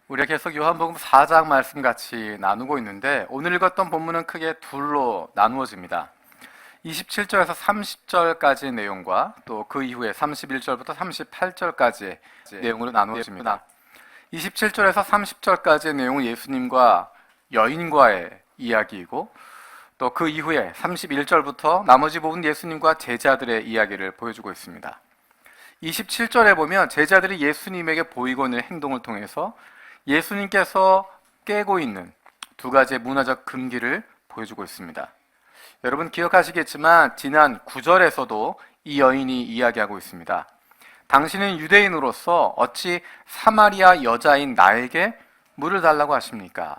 우리가 계속 요한복음 4장 말씀 같이 나누고 있는데 오늘 읽었던 본문은 크게 둘로 나누어집니다. 27절에서 30절까지의 내용과 또 그 이후에 31절부터 38절까지의 내용으로 나누어집니다. 27절에서 30절까지의 내용은 예수님과 여인과의 이야기이고 또 그 이후에 31절부터 나머지 부분 예수님과 제자들의 이야기를 보여주고 있습니다. 27절에 보면 제자들이 예수님에게 보이고 있는 행동을 통해서 예수님께서 깨고 있는 두 가지의 문화적 금기를 보여주고 있습니다. 여러분 기억하시겠지만 지난 9절에서도 이 여인이 이야기하고 있습니다. 당신은 유대인으로서 어찌 사마리아 여자인 나에게 물을 달라고 하십니까?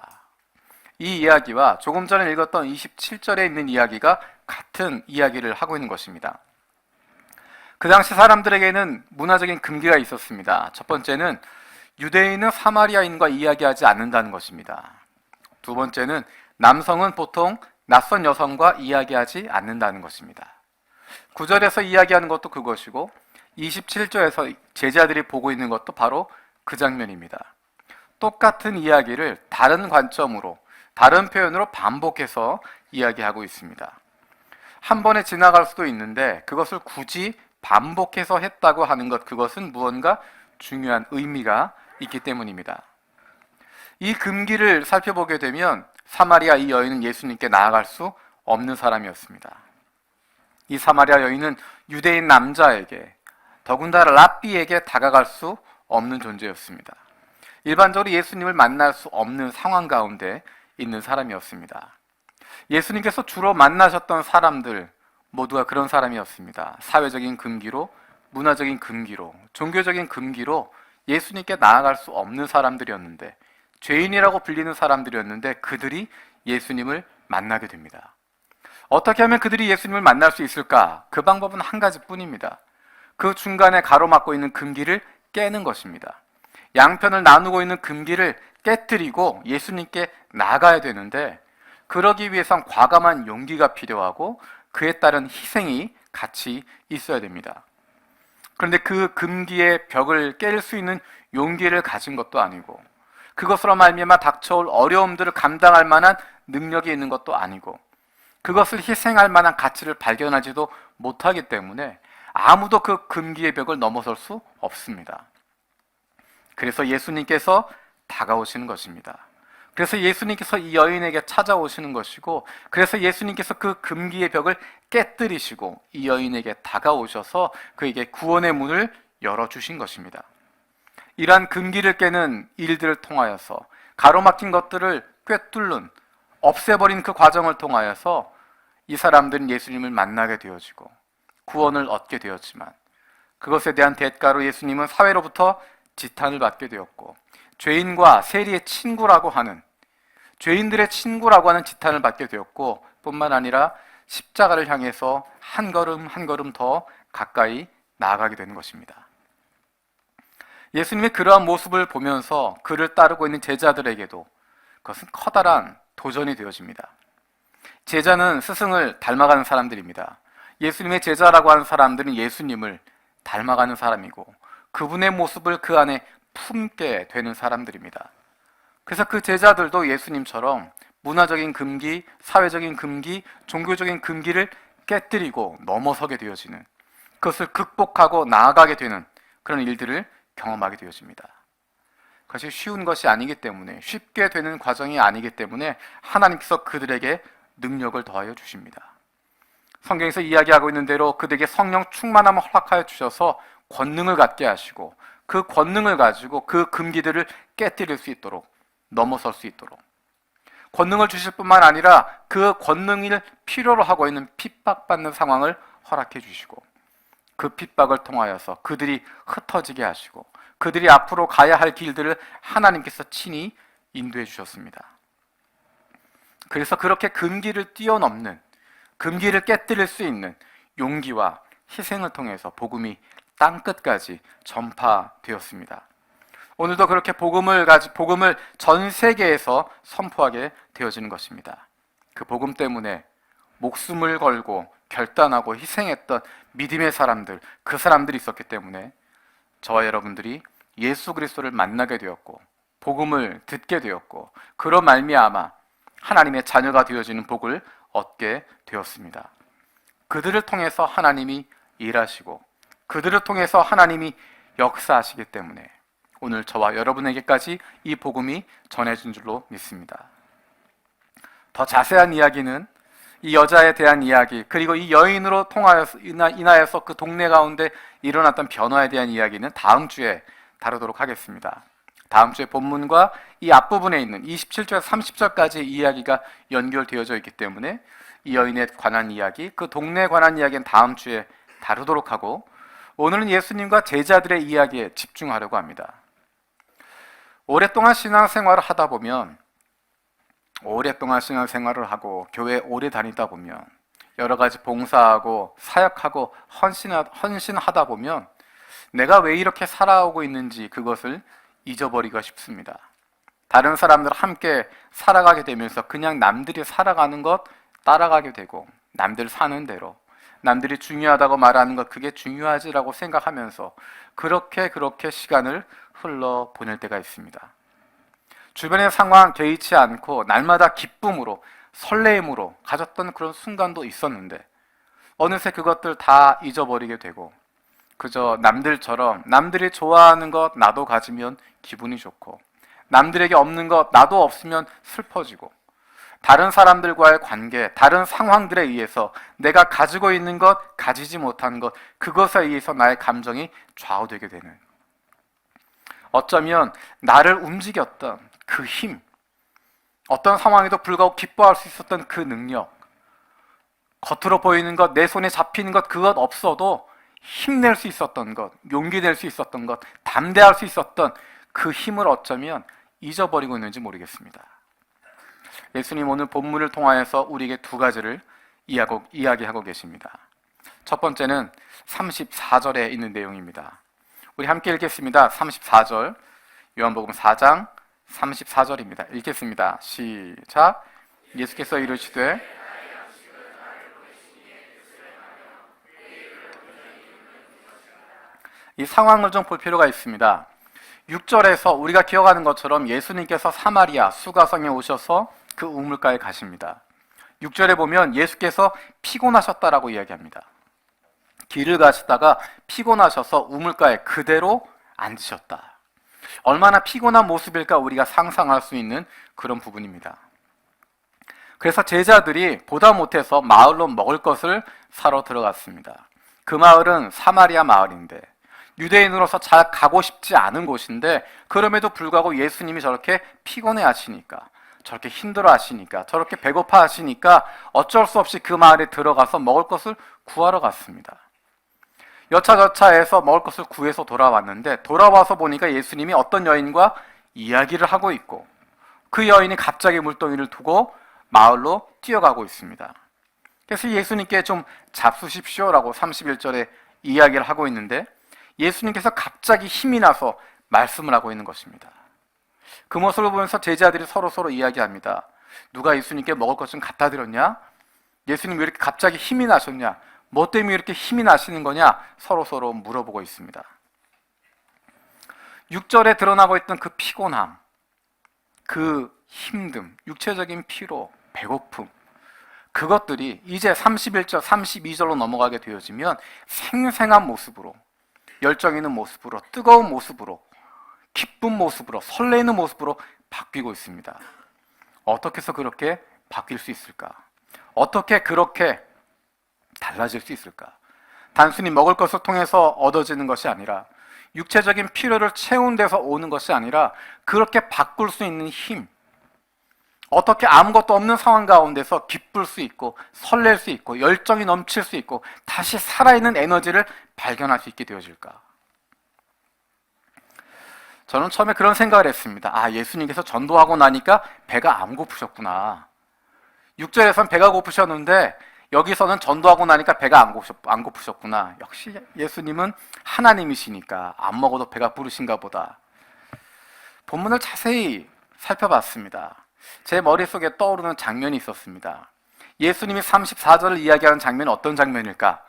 이 이야기와 조금 전에 읽었던 27절에 있는 이야기가 같은 이야기를 하고 있는 것입니다. 그 당시 사람들에게는 문화적인 금기가 있었습니다. 첫 번째는 유대인은 사마리아인과 이야기하지 않는다는 것입니다. 두 번째는 남성은 보통 낯선 여성과 이야기하지 않는다는 것입니다. 9절에서 이야기하는 것도 그것이고 27절에서 제자들이 보고 있는 것도 바로 그 장면입니다. 똑같은 이야기를 다른 관점으로, 다른 표현으로 반복해서 이야기하고 있습니다. 한 번에 지나갈 수도 있는데 그것을 굳이 반복해서 했다고 하는 것, 그것은 무언가 중요한 의미가 있기 때문입니다. 이 금기를 살펴보게 되면 사마리아 이 여인은 예수님께 나아갈 수 없는 사람이었습니다. 이 사마리아 여인은 유대인 남자에게, 더군다나 랍비에게 다가갈 수 없는 존재였습니다. 일반적으로 예수님을 만날 수 없는 상황 가운데 있는 사람이었습니다. 예수님께서 주로 만나셨던 사람들 모두가 그런 사람이었습니다. 사회적인 금기로, 문화적인 금기로, 종교적인 금기로 예수님께 나아갈 수 없는 사람들이었는데, 죄인이라고 불리는 사람들이었는데 그들이 예수님을 만나게 됩니다. 어떻게 하면 그들이 예수님을 만날 수 있을까? 그 방법은 한 가지뿐입니다. 그 중간에 가로막고 있는 금기를 깨는 것입니다. 양편을 나누고 있는 금기를 깨뜨리고 예수님께 나가야 되는데, 그러기 위해선 과감한 용기가 필요하고 그에 따른 희생이 같이 있어야 됩니다. 그런데 그 금기의 벽을 깰 수 있는 용기를 가진 것도 아니고, 그것으로 말미암아 닥쳐올 어려움들을 감당할 만한 능력이 있는 것도 아니고, 그것을 희생할 만한 가치를 발견하지도 못하기 때문에 아무도 그 금기의 벽을 넘어설 수 없습니다. 그래서 예수님께서 다가오시는 것입니다. 그래서 예수님께서 이 여인에게 찾아오시는 것이고, 그래서 예수님께서 그 금기의 벽을 깨뜨리시고 이 여인에게 다가오셔서 그에게 구원의 문을 열어주신 것입니다. 이러한 금기를 깨는 일들을 통하여서, 가로막힌 것들을 꿰뚫는, 없애버린 그 과정을 통하여서 이 사람들은 예수님을 만나게 되어지고 구원을 얻게 되었지만, 그것에 대한 대가로 예수님은 사회로부터 지탄을 받게 되었고, 죄인과 세리의 친구라고 하는, 죄인들의 친구라고 하는 지탄을 받게 되었고, 뿐만 아니라 십자가를 향해서 한 걸음 한 걸음 더 가까이 나아가게 되는 것입니다. 예수님의 그러한 모습을 보면서 그를 따르고 있는 제자들에게도 그것은 커다란 도전이 되어집니다. 제자는 스승을 닮아가는 사람들입니다. 예수님의 제자라고 하는 사람들은 예수님을 닮아가는 사람이고 그분의 모습을 그 안에 품게 되는 사람들입니다. 그래서 그 제자들도 예수님처럼 문화적인 금기, 사회적인 금기, 종교적인 금기를 깨뜨리고 넘어서게 되어지는, 그것을 극복하고 나아가게 되는 그런 일들을 경험하게 되어집니다. 그것이 쉬운 것이 아니기 때문에, 쉽게 되는 과정이 아니기 때문에 하나님께서 그들에게 능력을 더하여 주십니다. 성경에서 이야기하고 있는 대로 그들에게 성령 충만함을 허락하여 주셔서 권능을 갖게 하시고, 그 권능을 가지고 그 금기들을 깨뜨릴 수 있도록, 넘어설 수 있도록 권능을 주실 뿐만 아니라 그 권능을 필요로 하고 있는 핍박받는 상황을 허락해 주시고, 그 핍박을 통하여서 그들이 흩어지게 하시고 그들이 앞으로 가야 할 길들을 하나님께서 친히 인도해 주셨습니다. 그래서 그렇게 금기를 뛰어넘는, 금기를 깨뜨릴 수 있는 용기와 희생을 통해서 복음이 땅끝까지 전파되었습니다. 오늘도 그렇게 복음을 전 세계에서 선포하게 되어지는 것입니다. 그 복음 때문에 목숨을 걸고 결단하고 희생했던 믿음의 사람들, 그 사람들이 있었기 때문에 저와 여러분들이 예수 그리스도를 만나게 되었고 복음을 듣게 되었고 그로 말미암아 하나님의 자녀가 되어지는 복을 얻게 되었습니다. 그들을 통해서 하나님이 일하시고 그들을 통해서 하나님이 역사하시기 때문에 오늘 저와 여러분에게까지 이 복음이 전해진 줄로 믿습니다. 더 자세한 이야기는 이 여자에 대한 이야기, 그리고 이 여인으로 인하여서 그 동네 가운데 일어났던 변화에 대한 이야기는 다음 주에 다루도록 하겠습니다. 다음 주에 본문과 이 앞부분에 있는 27절에서 30절까지의 이야기가 연결되어져 있기 때문에 이 여인에 관한 이야기, 그 동네에 관한 이야기는 다음 주에 다루도록 하고, 오늘은 예수님과 제자들의 이야기에 집중하려고 합니다. 오랫동안 신앙생활을 하다 보면, 오랫동안 신앙생활을 하고 교회 오래 다니다 보면, 여러 가지 봉사하고 사역하고 헌신하다 보면 내가 왜 이렇게 살아오고 있는지 그것을 잊어버리기가 쉽습니다. 다른 사람들과 함께 살아가게 되면서 그냥 남들이 살아가는 것 따라가게 되고, 남들 사는 대로, 남들이 중요하다고 말하는 것 그게 중요하지라고 생각하면서 그렇게 시간을 흘러 보낼 때가 있습니다. 주변의 상황 개의치 않고 날마다 기쁨으로 설레임으로 가졌던 그런 순간도 있었는데 어느새 그것들 다 잊어버리게 되고 그저 남들처럼 남들이 좋아하는 것 나도 가지면 기분이 좋고 남들에게 없는 것 나도 없으면 슬퍼지고 다른 사람들과의 관계, 다른 상황들에 의해서 내가 가지고 있는 것, 가지지 못한 것 그것에 의해서 나의 감정이 좌우되게 되는, 어쩌면 나를 움직였던 그 힘, 어떤 상황에도 불구하고 기뻐할 수 있었던 그 능력, 겉으로 보이는 것, 내 손에 잡히는 것 그것 없어도 힘낼 수 있었던 것, 용기 낼 수 있었던 것, 담대할 수 있었던 그 힘을 어쩌면 잊어버리고 있는지 모르겠습니다. 예수님 오늘 본문을 통하여서 우리에게 두 가지를 이야기하고 계십니다. 첫 번째는 34절에 있는 내용입니다. 우리 함께 읽겠습니다. 34절, 요한복음 4장 34절입니다. 읽겠습니다. 시작. 예수께서 이르시되 이 상황을 좀 볼 필요가 있습니다. 6절에서 우리가 기억하는 것처럼 예수님께서 사마리아 수가성에 오셔서 그 우물가에 가십니다. 6절에 보면 예수께서 피곤하셨다라고 이야기합니다. 길을 가시다가 피곤하셔서 우물가에 그대로 앉으셨다. 얼마나 피곤한 모습일까 우리가 상상할 수 있는 그런 부분입니다. 그래서 제자들이 보다 못해서 마을로 먹을 것을 사러 들어갔습니다. 그 마을은 사마리아 마을인데 유대인으로서 잘 가고 싶지 않은 곳인데 그럼에도 불구하고 예수님이 저렇게 피곤해 하시니까, 저렇게 힘들어 하시니까, 저렇게 배고파 하시니까 어쩔 수 없이 그 마을에 들어가서 먹을 것을 구하러 갔습니다. 여차저차해서 먹을 것을 구해서 돌아왔는데 돌아와서 보니까 예수님이 어떤 여인과 이야기를 하고 있고 그 여인이 갑자기 물동이를 두고 마을로 뛰어가고 있습니다. 그래서 예수님께 좀 잡수십시오라고 31절에 이야기를 하고 있는데 예수님께서 갑자기 힘이 나서 말씀을 하고 있는 것입니다. 그 모습을 보면서 제자들이 서로 이야기합니다. 누가 예수님께 먹을 것 좀 갖다 드렸냐? 예수님 왜 이렇게 갑자기 힘이 나셨냐? 뭐 때문에 이렇게 힘이 나시는 거냐? 서로 물어보고 있습니다. 6절에 드러나고 있던 그 피곤함, 그 힘듦, 육체적인 피로, 배고픔, 그것들이 이제 31절, 32절로 넘어가게 되어지면 생생한 모습으로, 열정 있는 모습으로, 뜨거운 모습으로, 기쁜 모습으로, 설레는 모습으로 바뀌고 있습니다. 어떻게 해서 그렇게 바뀔 수 있을까? 어떻게 그렇게 달라질 수 있을까? 단순히 먹을 것을 통해서 얻어지는 것이 아니라, 육체적인 필요를 채운 데서 오는 것이 아니라 그렇게 바꿀 수 있는 힘, 어떻게 아무것도 없는 상황 가운데서 기쁠 수 있고 설렐 수 있고 열정이 넘칠 수 있고 다시 살아있는 에너지를 발견할 수 있게 되어질까? 저는 처음에 그런 생각을 했습니다. 아, 예수님께서 전도하고 나니까 배가 안 고프셨구나. 6절에서는 배가 고프셨는데 여기서는 전도하고 나니까 배가 안 고프셨구나. 역시 예수님은 하나님이시니까 안 먹어도 배가 부르신가 보다. 본문을 자세히 살펴봤습니다. 제 머릿속에 떠오르는 장면이 있었습니다. 예수님이 34절을 이야기하는 장면은 어떤 장면일까?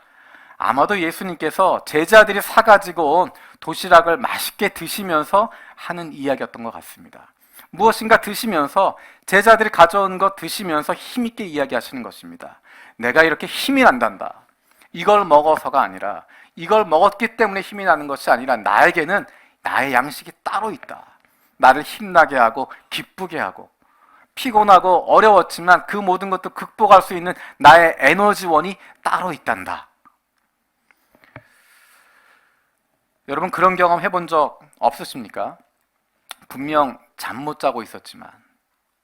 아마도 예수님께서 제자들이 사가지고 온 도시락을 맛있게 드시면서 하는 이야기였던 것 같습니다. 무엇인가 드시면서 제자들이 가져온 것 드시면서 힘있게 이야기하시는 것입니다. 내가 이렇게 힘이 난단다. 이걸 먹어서가 아니라 이걸 먹었기 때문에 힘이 나는 것이 아니라 나에게는 나의 양식이 따로 있다. 나를 힘나게 하고 기쁘게 하고 피곤하고 어려웠지만 그 모든 것도 극복할 수 있는 나의 에너지원이 따로 있단다. 여러분 그런 경험 해본 적 없으십니까? 분명 잠 못 자고 있었지만,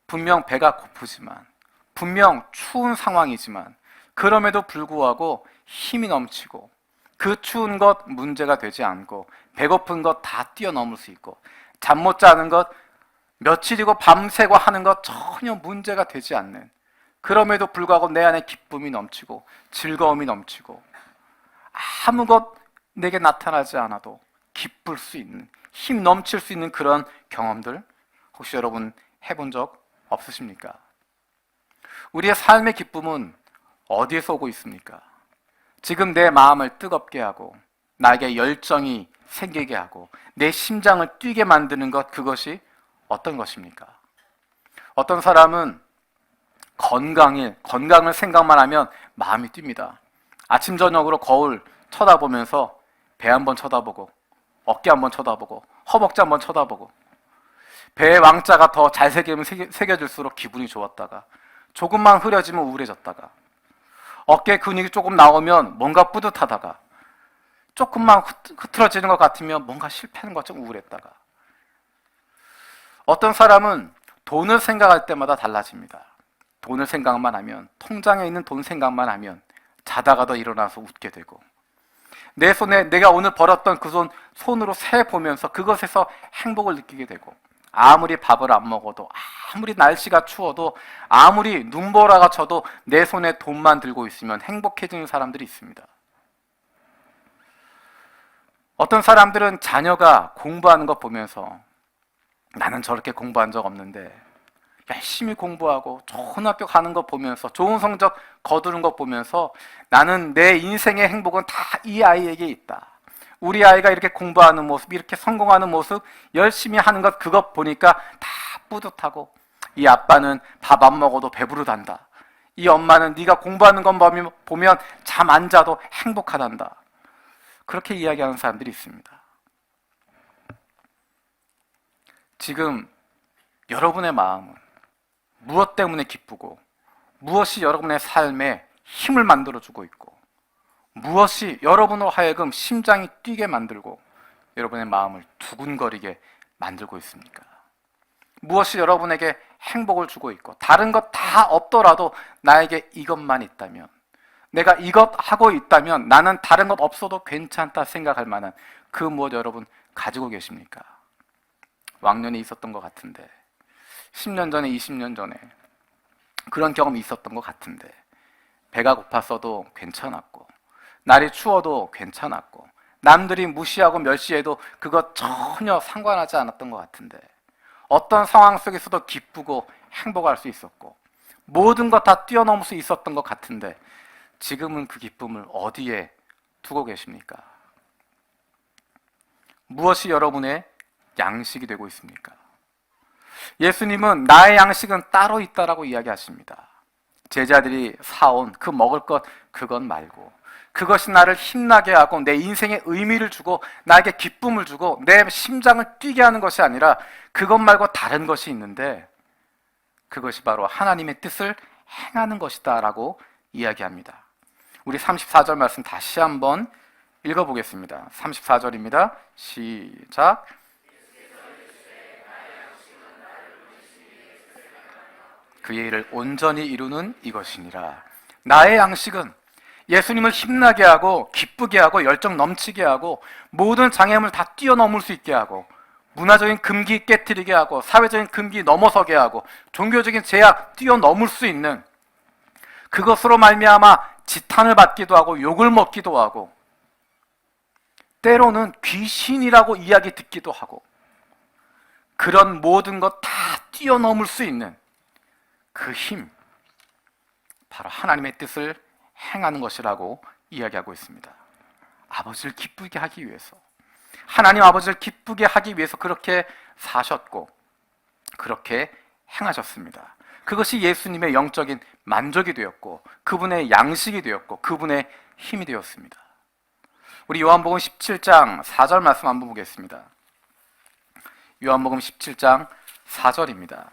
분명 배가 고프지만, 분명 추운 상황이지만 그럼에도 불구하고 힘이 넘치고 그 추운 것 문제가 되지 않고 배고픈 것 다 뛰어넘을 수 있고 잠 못 자는 것 며칠이고 밤새고 하는 것 전혀 문제가 되지 않는, 그럼에도 불구하고 내 안에 기쁨이 넘치고 즐거움이 넘치고 아무것 내게 나타나지 않아도 기쁠 수 있는, 힘 넘칠 수 있는 그런 경험들 혹시 여러분 해본 적 없으십니까? 우리의 삶의 기쁨은 어디에서 오고 있습니까? 지금 내 마음을 뜨겁게 하고 나에게 열정이 생기게 하고 내 심장을 뛰게 만드는 것, 그것이 어떤 것입니까? 어떤 사람은 건강을 생각만 하면 마음이 뜁니다. 아침 저녁으로 거울 쳐다보면서 배 한번 쳐다보고 어깨 한번 쳐다보고 허벅지 한번 쳐다보고 배의 왕자가 더 잘 새겨질수록 기분이 좋았다가 조금만 흐려지면 우울해졌다가 어깨 근육이 조금 나오면 뭔가 뿌듯하다가 조금만 흐트러지는 것 같으면 뭔가 실패하는 것처럼 우울했다가, 어떤 사람은 돈을 생각할 때마다 달라집니다. 돈을 생각만 하면, 통장에 있는 돈 생각만 하면 자다가도 일어나서 웃게 되고, 내 손에 내가 오늘 벌었던 그 손으로 세 보면서 그것에서 행복을 느끼게 되고, 아무리 밥을 안 먹어도, 아무리 날씨가 추워도, 아무리 눈보라가 쳐도 내 손에 돈만 들고 있으면 행복해지는 사람들이 있습니다. 어떤 사람들은 자녀가 공부하는 것 보면서 나는 저렇게 공부한 적 없는데 열심히 공부하고 좋은 학교 가는 것 보면서 좋은 성적 거두는 것 보면서 나는 내 인생의 행복은 다 이 아이에게 있다. 우리 아이가 이렇게 공부하는 모습, 이렇게 성공하는 모습, 열심히 하는 것, 그것 보니까 다 뿌듯하고, 이 아빠는 밥 안 먹어도 배부르단다. 이 엄마는 네가 공부하는 것 보면 잠 안 자도 행복하단다. 그렇게 이야기하는 사람들이 있습니다. 지금 여러분의 마음은 무엇 때문에 기쁘고 무엇이 여러분의 삶에 힘을 만들어주고 있고 무엇이 여러분으로 하여금 심장이 뛰게 만들고 여러분의 마음을 두근거리게 만들고 있습니까? 무엇이 여러분에게 행복을 주고 있고 다른 것 다 없더라도 나에게 이것만 있다면, 내가 이것 하고 있다면 나는 다른 것 없어도 괜찮다 생각할 만한 그 무엇 여러분 가지고 계십니까? 왕년에 있었던 것 같은데, 10년 전에 20년 전에 그런 경험이 있었던 것 같은데, 배가 고팠어도 괜찮았고 날이 추워도 괜찮았고 남들이 무시하고 멸시해도 그것 전혀 상관하지 않았던 것 같은데, 어떤 상황 속에서도 기쁘고 행복할 수 있었고 모든 것 다 뛰어넘을 수 있었던 것 같은데 지금은 그 기쁨을 어디에 두고 계십니까? 무엇이 여러분의 양식이 되고 있습니까? 예수님은 나의 양식은 따로 있다라고 이야기하십니다. 제자들이 사온 그 먹을 것, 그것 말고 그것이 나를 힘나게 하고 내 인생에 의미를 주고 나에게 기쁨을 주고 내 심장을 뛰게 하는 것이 아니라 그것 말고 다른 것이 있는데 그것이 바로 하나님의 뜻을 행하는 것이다 라고 이야기합니다. 우리 34절 말씀 다시 한번 읽어보겠습니다. 34절입니다. 시작. 그의 일을 온전히 이루는 이것이니라. 나의 양식은 예수님을 힘나게 하고 기쁘게 하고 열정 넘치게 하고 모든 장애물 다 뛰어넘을 수 있게 하고 문화적인 금기 깨트리게 하고 사회적인 금기 넘어서게 하고 종교적인 제약 뛰어넘을 수 있는, 그것으로 말미암아 지탄을 받기도 하고 욕을 먹기도 하고 때로는 귀신이라고 이야기 듣기도 하고 그런 모든 것 다 뛰어넘을 수 있는 그 힘, 바로 하나님의 뜻을 행하는 것이라고 이야기하고 있습니다. 아버지를 기쁘게 하기 위해서, 하나님 아버지를 기쁘게 하기 위해서 그렇게 사셨고 그렇게 행하셨습니다. 그것이 예수님의 영적인 만족이 되었고 그분의 양식이 되었고 그분의 힘이 되었습니다. 우리 요한복음 17장 4절 말씀 한번 보겠습니다. 요한복음 17장 4절입니다.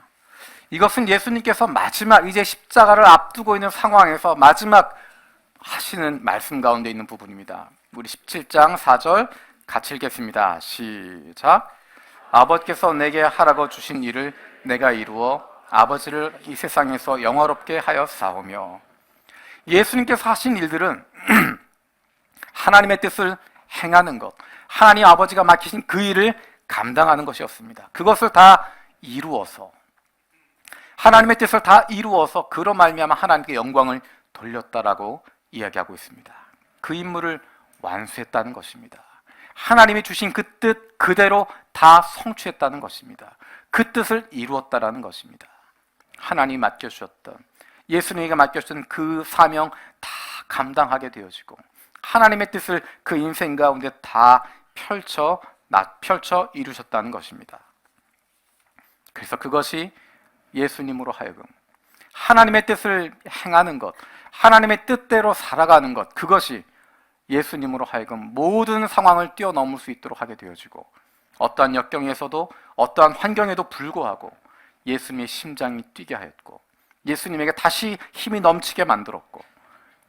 이것은 예수님께서 마지막 이제 십자가를 앞두고 있는 상황에서 마지막 하시는 말씀 가운데 있는 부분입니다. 우리 17장 4절 같이 읽겠습니다. 시작. 아버지께서 내게 하라고 주신 일을 내가 이루어 아버지를 이 세상에서 영화롭게 하여 싸우며, 예수님께서 하신 일들은 하나님의 뜻을 행하는 것, 하나님 아버지가 맡기신 그 일을 감당하는 것이었습니다. 그것을 다 이루어서, 하나님의 뜻을 다 이루어서 그로 말미암아 하나님께 영광을 돌렸다라고 이야기하고 있습니다. 그 임무를 완수했다는 것입니다. 하나님이 주신 그 뜻 그대로 다 성취했다는 것입니다. 그 뜻을 이루었다라는 것입니다. 하나님이 맡겨주셨던, 예수님에게 맡겨주신 그 사명 다 감당하게 되어지고 하나님의 뜻을 그 인생 가운데 다 펼쳐 이루셨다는 것입니다. 그래서 그것이 예수님으로 하여금 하나님의 뜻을 행하는 것, 하나님의 뜻대로 살아가는 것, 그것이 예수님으로 하여금 모든 상황을 뛰어넘을 수 있도록 하게 되어지고 어떠한 역경에서도 어떠한 환경에도 불구하고 예수님의 심장이 뛰게 하였고 예수님에게 다시 힘이 넘치게 만들었고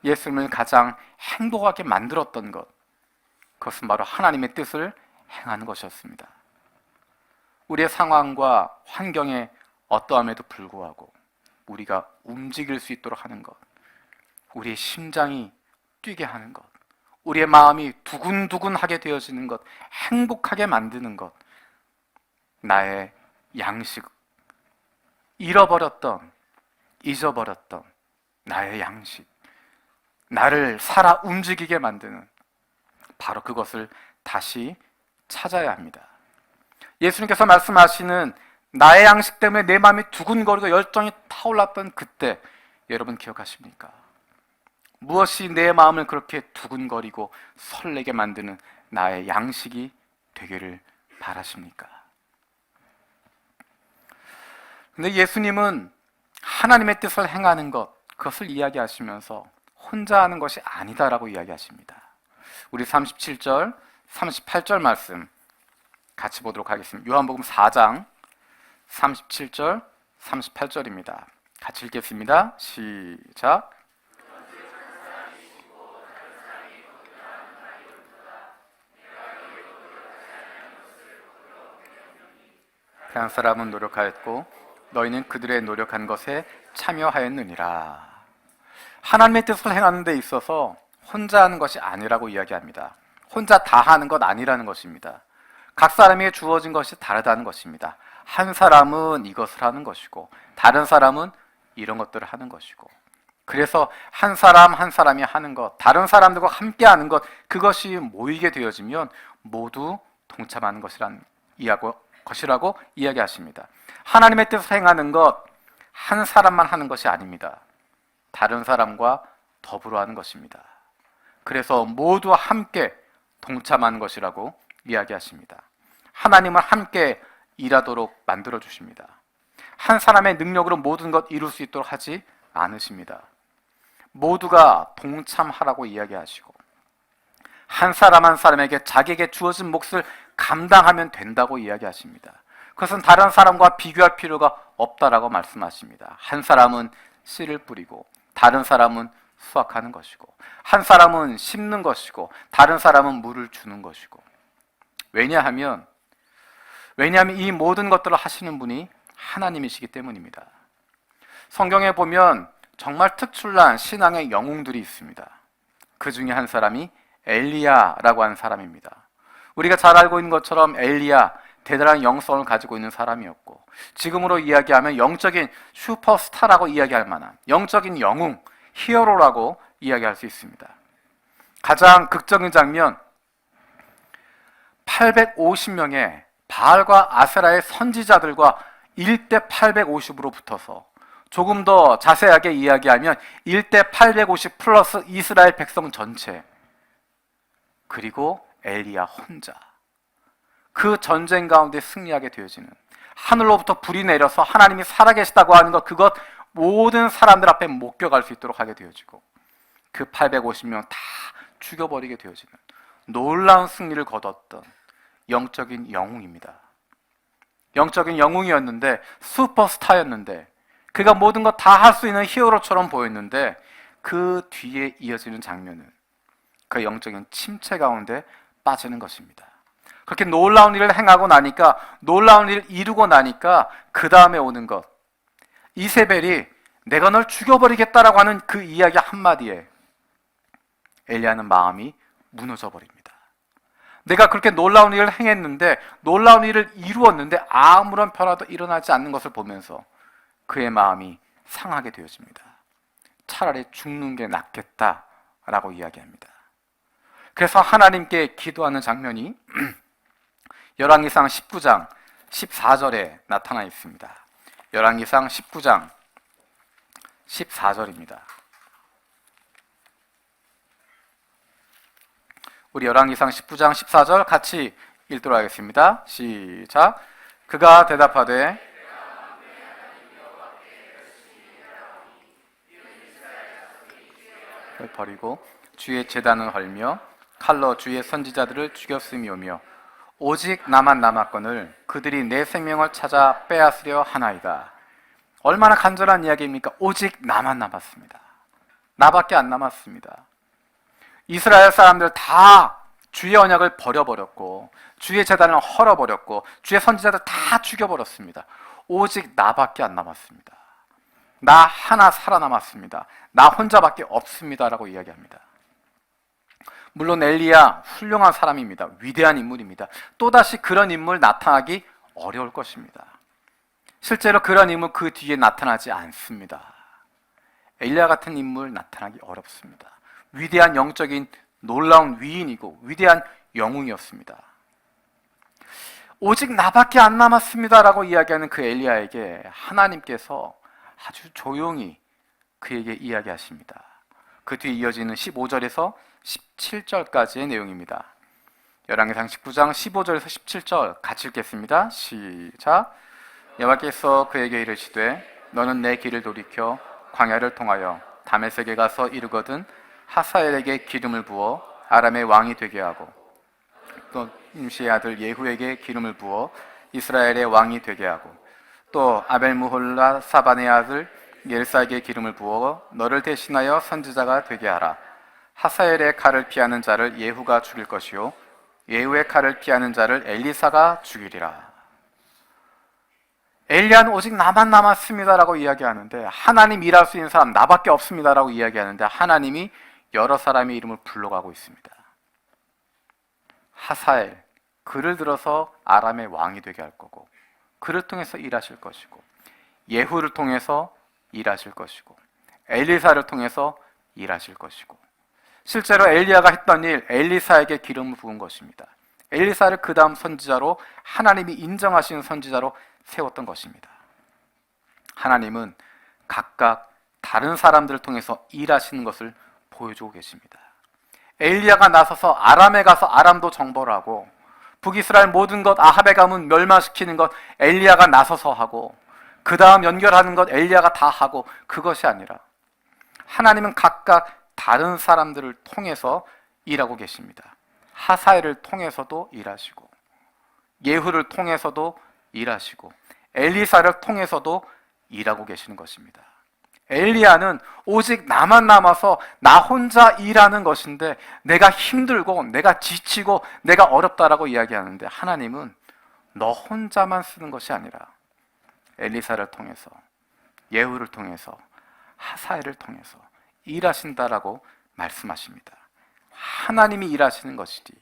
예수님을 가장 행복하게 만들었던 것, 그것은 바로 하나님의 뜻을 행하는 것이었습니다. 우리의 상황과 환경에 어떠함에도 불구하고 우리가 움직일 수 있도록 하는 것, 우리의 심장이 뛰게 하는 것, 우리의 마음이 두근두근하게 되어지는 것, 행복하게 만드는 것, 나의 양식, 잃어버렸던, 잊어버렸던 나의 양식, 나를 살아 움직이게 만드는 바로 그것을 다시 찾아야 합니다. 예수님께서 말씀하시는 나의 양식 때문에 내 마음이 두근거리고 열정이 타올랐던 그때, 여러분 기억하십니까? 무엇이 내 마음을 그렇게 두근거리고 설레게 만드는 나의 양식이 되기를 바라십니까? 근데 예수님은 하나님의 뜻을 행하는 것, 그것을 이야기하시면서 혼자 하는 것이 아니다라고 이야기하십니다. 우리 37절, 38절 말씀 같이 보도록 하겠습니다. 요한복음 4장 37절, 38절입니다. 같이 읽겠습니다. 시작. 한 사람은 노력하였고 너희는 그들의 노력한 것에 참여하였느니라. 하나님의 뜻을 행하는 데 있어서 혼자 하는 것이 아니라고 이야기합니다. 혼자 다 하는 것 아니라는 것입니다. 각 사람에게 주어진 것이 다르다는 것입니다. 한 사람은 이것을 하는 것이고 다른 사람은 이런 것들을 하는 것이고, 그래서 한 사람 한 사람이 하는 것, 다른 사람들과 함께 하는 것, 그것이 모이게 되어지면 모두 동참하는 것이라고 이야기하십니다. 하나님의 뜻을 행하는 것, 한 사람만 하는 것이 아닙니다. 다른 사람과 더불어 하는 것입니다. 그래서 모두 함께 동참하는 것이라고 이야기하십니다. 하나님은 함께 일하도록 만들어 주십니다. 한 사람의 능력으로 모든 것 이룰 수 있도록 하지 않으십니다. 모두가 동참하라고 이야기하시고 한 사람 한 사람에게 자기에게 주어진 몫을 감당하면 된다고 이야기하십니다. 그것은 다른 사람과 비교할 필요가 없다라고 말씀하십니다. 한 사람은 씨를 뿌리고 다른 사람은 수확하는 것이고, 한 사람은 심는 것이고 다른 사람은 물을 주는 것이고, 왜냐하면 이 모든 것들을 하시는 분이 하나님이시기 때문입니다. 성경에 보면 정말 특출난 신앙의 영웅들이 있습니다. 그 중에 한 사람이 엘리야라고 하는 사람입니다. 우리가 잘 알고 있는 것처럼 엘리야, 대단한 영성을 가지고 있는 사람이었고, 지금으로 이야기하면 영적인 슈퍼스타라고 이야기할 만한 영적인 영웅, 히어로라고 이야기할 수 있습니다. 가장 극적인 장면, 850명의 바알과 아세라의 선지자들과 1대 850으로 붙어서, 조금 더 자세하게 이야기하면 1대 850 플러스 이스라엘 백성 전체, 그리고 엘리야 혼자, 그 전쟁 가운데 승리하게 되어지는, 하늘로부터 불이 내려서 하나님이 살아계시다고 하는 것, 그것 모든 사람들 앞에 목격할 수 있도록 하게 되어지고, 그 850명 다 죽여버리게 되어지는 놀라운 승리를 거뒀던 영적인 영웅입니다. 영적인 영웅이었는데, 슈퍼스타였는데, 그가 모든 것 다 할 수 있는 히어로처럼 보였는데, 그 뒤에 이어지는 장면은 그 영적인 침체 가운데 빠지는 것입니다. 그렇게 놀라운 일을 행하고 나니까, 놀라운 일을 이루고 나니까 그 다음에 오는 것, 이세벨이 내가 널 죽여버리겠다라고 하는 그 이야기 한마디에 엘리야는 마음이 무너져 버립니다. 내가 그렇게 놀라운 일을 행했는데, 놀라운 일을 이루었는데 아무런 변화도 일어나지 않는 것을 보면서 그의 마음이 상하게 되어집니다. 차라리 죽는 게 낫겠다라고 이야기합니다. 그래서 하나님께 기도하는 장면이 열왕기상 19장 14절에 나타나 있습니다. 열왕기상 19장 14절입니다. 우리 열왕기상 19장 14절 같이 읽도록 하겠습니다. 시작. 그가 대답하되 버리고 주의 제단을 헐며 칼로 주의 선지자들을 죽였음이오며 오직 나만 남았거늘 그들이 내 생명을 찾아 빼앗으려 하나이다. 얼마나 간절한 이야기입니까? 오직 나만 남았습니다. 나밖에 안 남았습니다. 이스라엘 사람들 다 주의 언약을 버려버렸고, 주의 제단을 헐어버렸고, 주의 선지자들 다 죽여버렸습니다. 오직 나밖에 안 남았습니다. 나 하나 살아남았습니다. 나 혼자밖에 없습니다라고 이야기합니다. 물론 엘리야 훌륭한 사람입니다. 위대한 인물입니다. 또다시 그런 인물 나타나기 어려울 것입니다. 실제로 그런 인물 그 뒤에 나타나지 않습니다. 엘리야 같은 인물 나타나기 어렵습니다. 위대한 영적인 놀라운 위인이고 위대한 영웅이었습니다. 오직 나밖에 안 남았습니다라고 이야기하는 그 엘리야에게 하나님께서 아주 조용히 그에게 이야기하십니다. 그 뒤에 이어지는 15절에서 17절까지의 내용입니다. 열왕기상 19장 15절에서 17절 같이 읽겠습니다. 시작. 여호와께서 그에게 이르시되 너는 내 길을 돌이켜 광야를 통하여 다메섹에 가서 이르거든 하사엘에게 기름을 부어 아람의 왕이 되게 하고 또 임시의 아들 예후에게 기름을 부어 이스라엘의 왕이 되게 하고 또 아벨무홀라 사반의 아들 엘사에게 기름을 부어 너를 대신하여 선지자가 되게 하라. 하사엘의 칼을 피하는 자를 예후가 죽일 것이요 예후의 칼을 피하는 자를 엘리사가 죽이리라. 엘리야는 오직 나만 남았습니다라고 이야기하는데, 하나님 일할 수 있는 사람 나밖에 없습니다라고 이야기하는데, 하나님이 여러 사람의 이름을 불러가고 있습니다. 하사엘, 그를 들어서 아람의 왕이 되게 할 거고, 그를 통해서 일하실 것이고, 예후를 통해서 일하실 것이고, 엘리사를 통해서 일하실 것이고, 실제로 엘리야가 했던 일, 엘리사에게 기름을 부은 것입니다. 엘리사를 그 다음 선지자로, 하나님이 인정하시는 선지자로 세웠던 것입니다. 하나님은 각각 다른 사람들을 통해서 일하시는 것을 보여주고 계십니다. 엘리야가 나서서 아람에 가서 아람도 정벌을 하고, 북이스라엘 모든 것 아합의 가문 멸망시키는 것 엘리야가 나서서 하고, 그 다음 연결하는 것 엘리야가 다 하고, 그것이 아니라 하나님은 각각 다른 사람들을 통해서 일하고 계십니다. 하사엘을 통해서도 일하시고, 예후를 통해서도 일하시고, 엘리사를 통해서도 일하고 계시는 것입니다. 엘리야는 오직 나만 남아서 나 혼자 일하는 것인데, 내가 힘들고 내가 지치고 내가 어렵다라고 이야기하는데, 하나님은 너 혼자만 쓰는 것이 아니라 엘리사를 통해서, 예후를 통해서, 하사엘을 통해서 일하신다라고 말씀하십니다. 하나님이 일하시는 것이지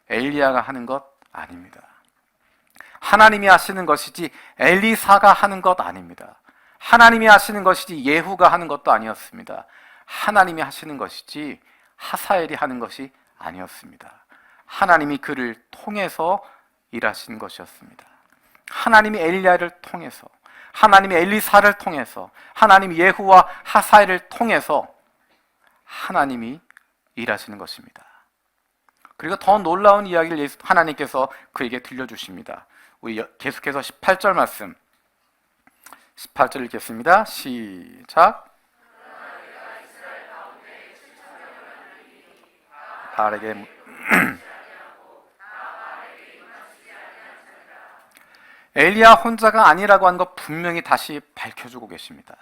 엘리야가 하는 것 아닙니다. 하나님이 하시는 것이지 엘리사가 하는 것 아닙니다. 하나님이 하시는 것이지 예후가 하는 것도 아니었습니다. 하나님이 하시는 것이지 하사엘이 하는 것이 아니었습니다. 하나님이 그를 통해서 일하시는 것이었습니다. 하나님이 엘리야를 통해서, 하나님이 엘리사를 통해서, 하나님이 예후와 하사엘을 통해서 하나님이 일하시는 것입니다. 그리고 더 놀라운 이야기를 하나님께서 그에게 들려주십니다. 우리 계속해서 18절 말씀 18절 읽겠습니다. 시작. 바알에게 엘리야 혼자가 아니라고 하는 것 분명히 다시 밝혀주고 계십니다.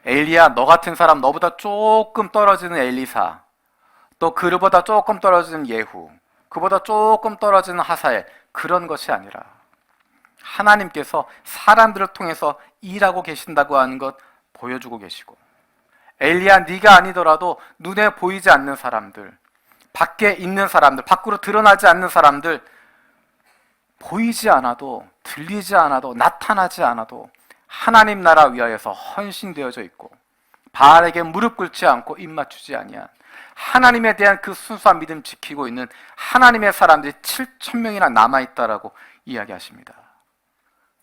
엘리야, 너 같은 사람, 너보다 조금 떨어지는 엘리사, 또 그보다 조금 떨어지는 예후, 그보다 조금 떨어지는 하사엘, 그런 것이 아니라 하나님께서 사람들을 통해서 일하고 계신다고 하는 것 보여주고 계시고, 엘리야, 네가 아니더라도 눈에 보이지 않는 사람들, 밖에 있는 사람들, 밖으로 드러나지 않는 사람들, 보이지 않아도, 들리지 않아도, 나타나지 않아도 하나님 나라 위하여서 헌신되어져 있고, 바알에게 무릎 꿇지 않고 입 맞추지 아니한 하나님에 대한 그 순수한 믿음 지키고 있는 하나님의 사람들이 7,000명이나 남아있다라고 이야기하십니다.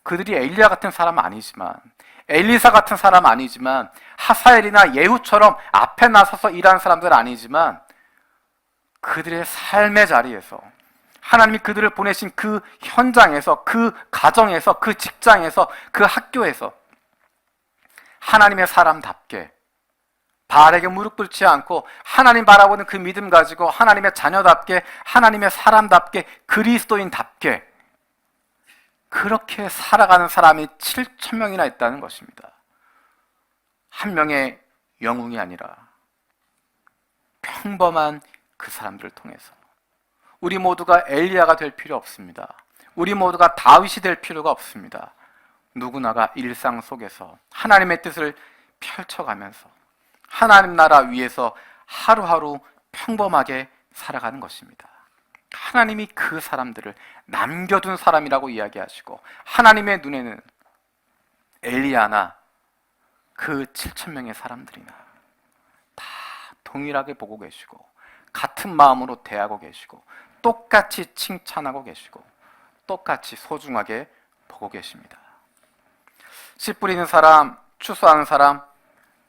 그들이 엘리야 같은 사람은 아니지만, 엘리사 같은 사람은 아니지만, 하사엘이나 예후처럼 앞에 나서서 일하는 사람들은 아니지만, 그들의 삶의 자리에서 하나님이 그들을 보내신 그 현장에서, 그 가정에서, 그 직장에서, 그 학교에서 하나님의 사람답게 바알에게 무릎 꿇지 않고 하나님 바라보는 그 믿음 가지고 하나님의 자녀답게, 하나님의 사람답게, 그리스도인답게 그렇게 살아가는 사람이 7,000명이나 있다는 것입니다. 한 명의 영웅이 아니라 평범한 그 사람들을 통해서 우리 모두가 엘리야가 될 필요 없습니다. 우리 모두가 다윗이 될 필요가 없습니다. 누구나가 일상 속에서 하나님의 뜻을 펼쳐가면서 하나님 나라 위에서 하루하루 평범하게 살아가는 것입니다. 하나님이 그 사람들을 남겨둔 사람이라고 이야기하시고, 하나님의 눈에는 엘리야나 그 7,000명의 사람들이나 다 동일하게 보고 계시고, 같은 마음으로 대하고 계시고, 똑같이 칭찬하고 계시고, 똑같이 소중하게 보고 계십니다. 씨 뿌리는 사람, 추수하는 사람,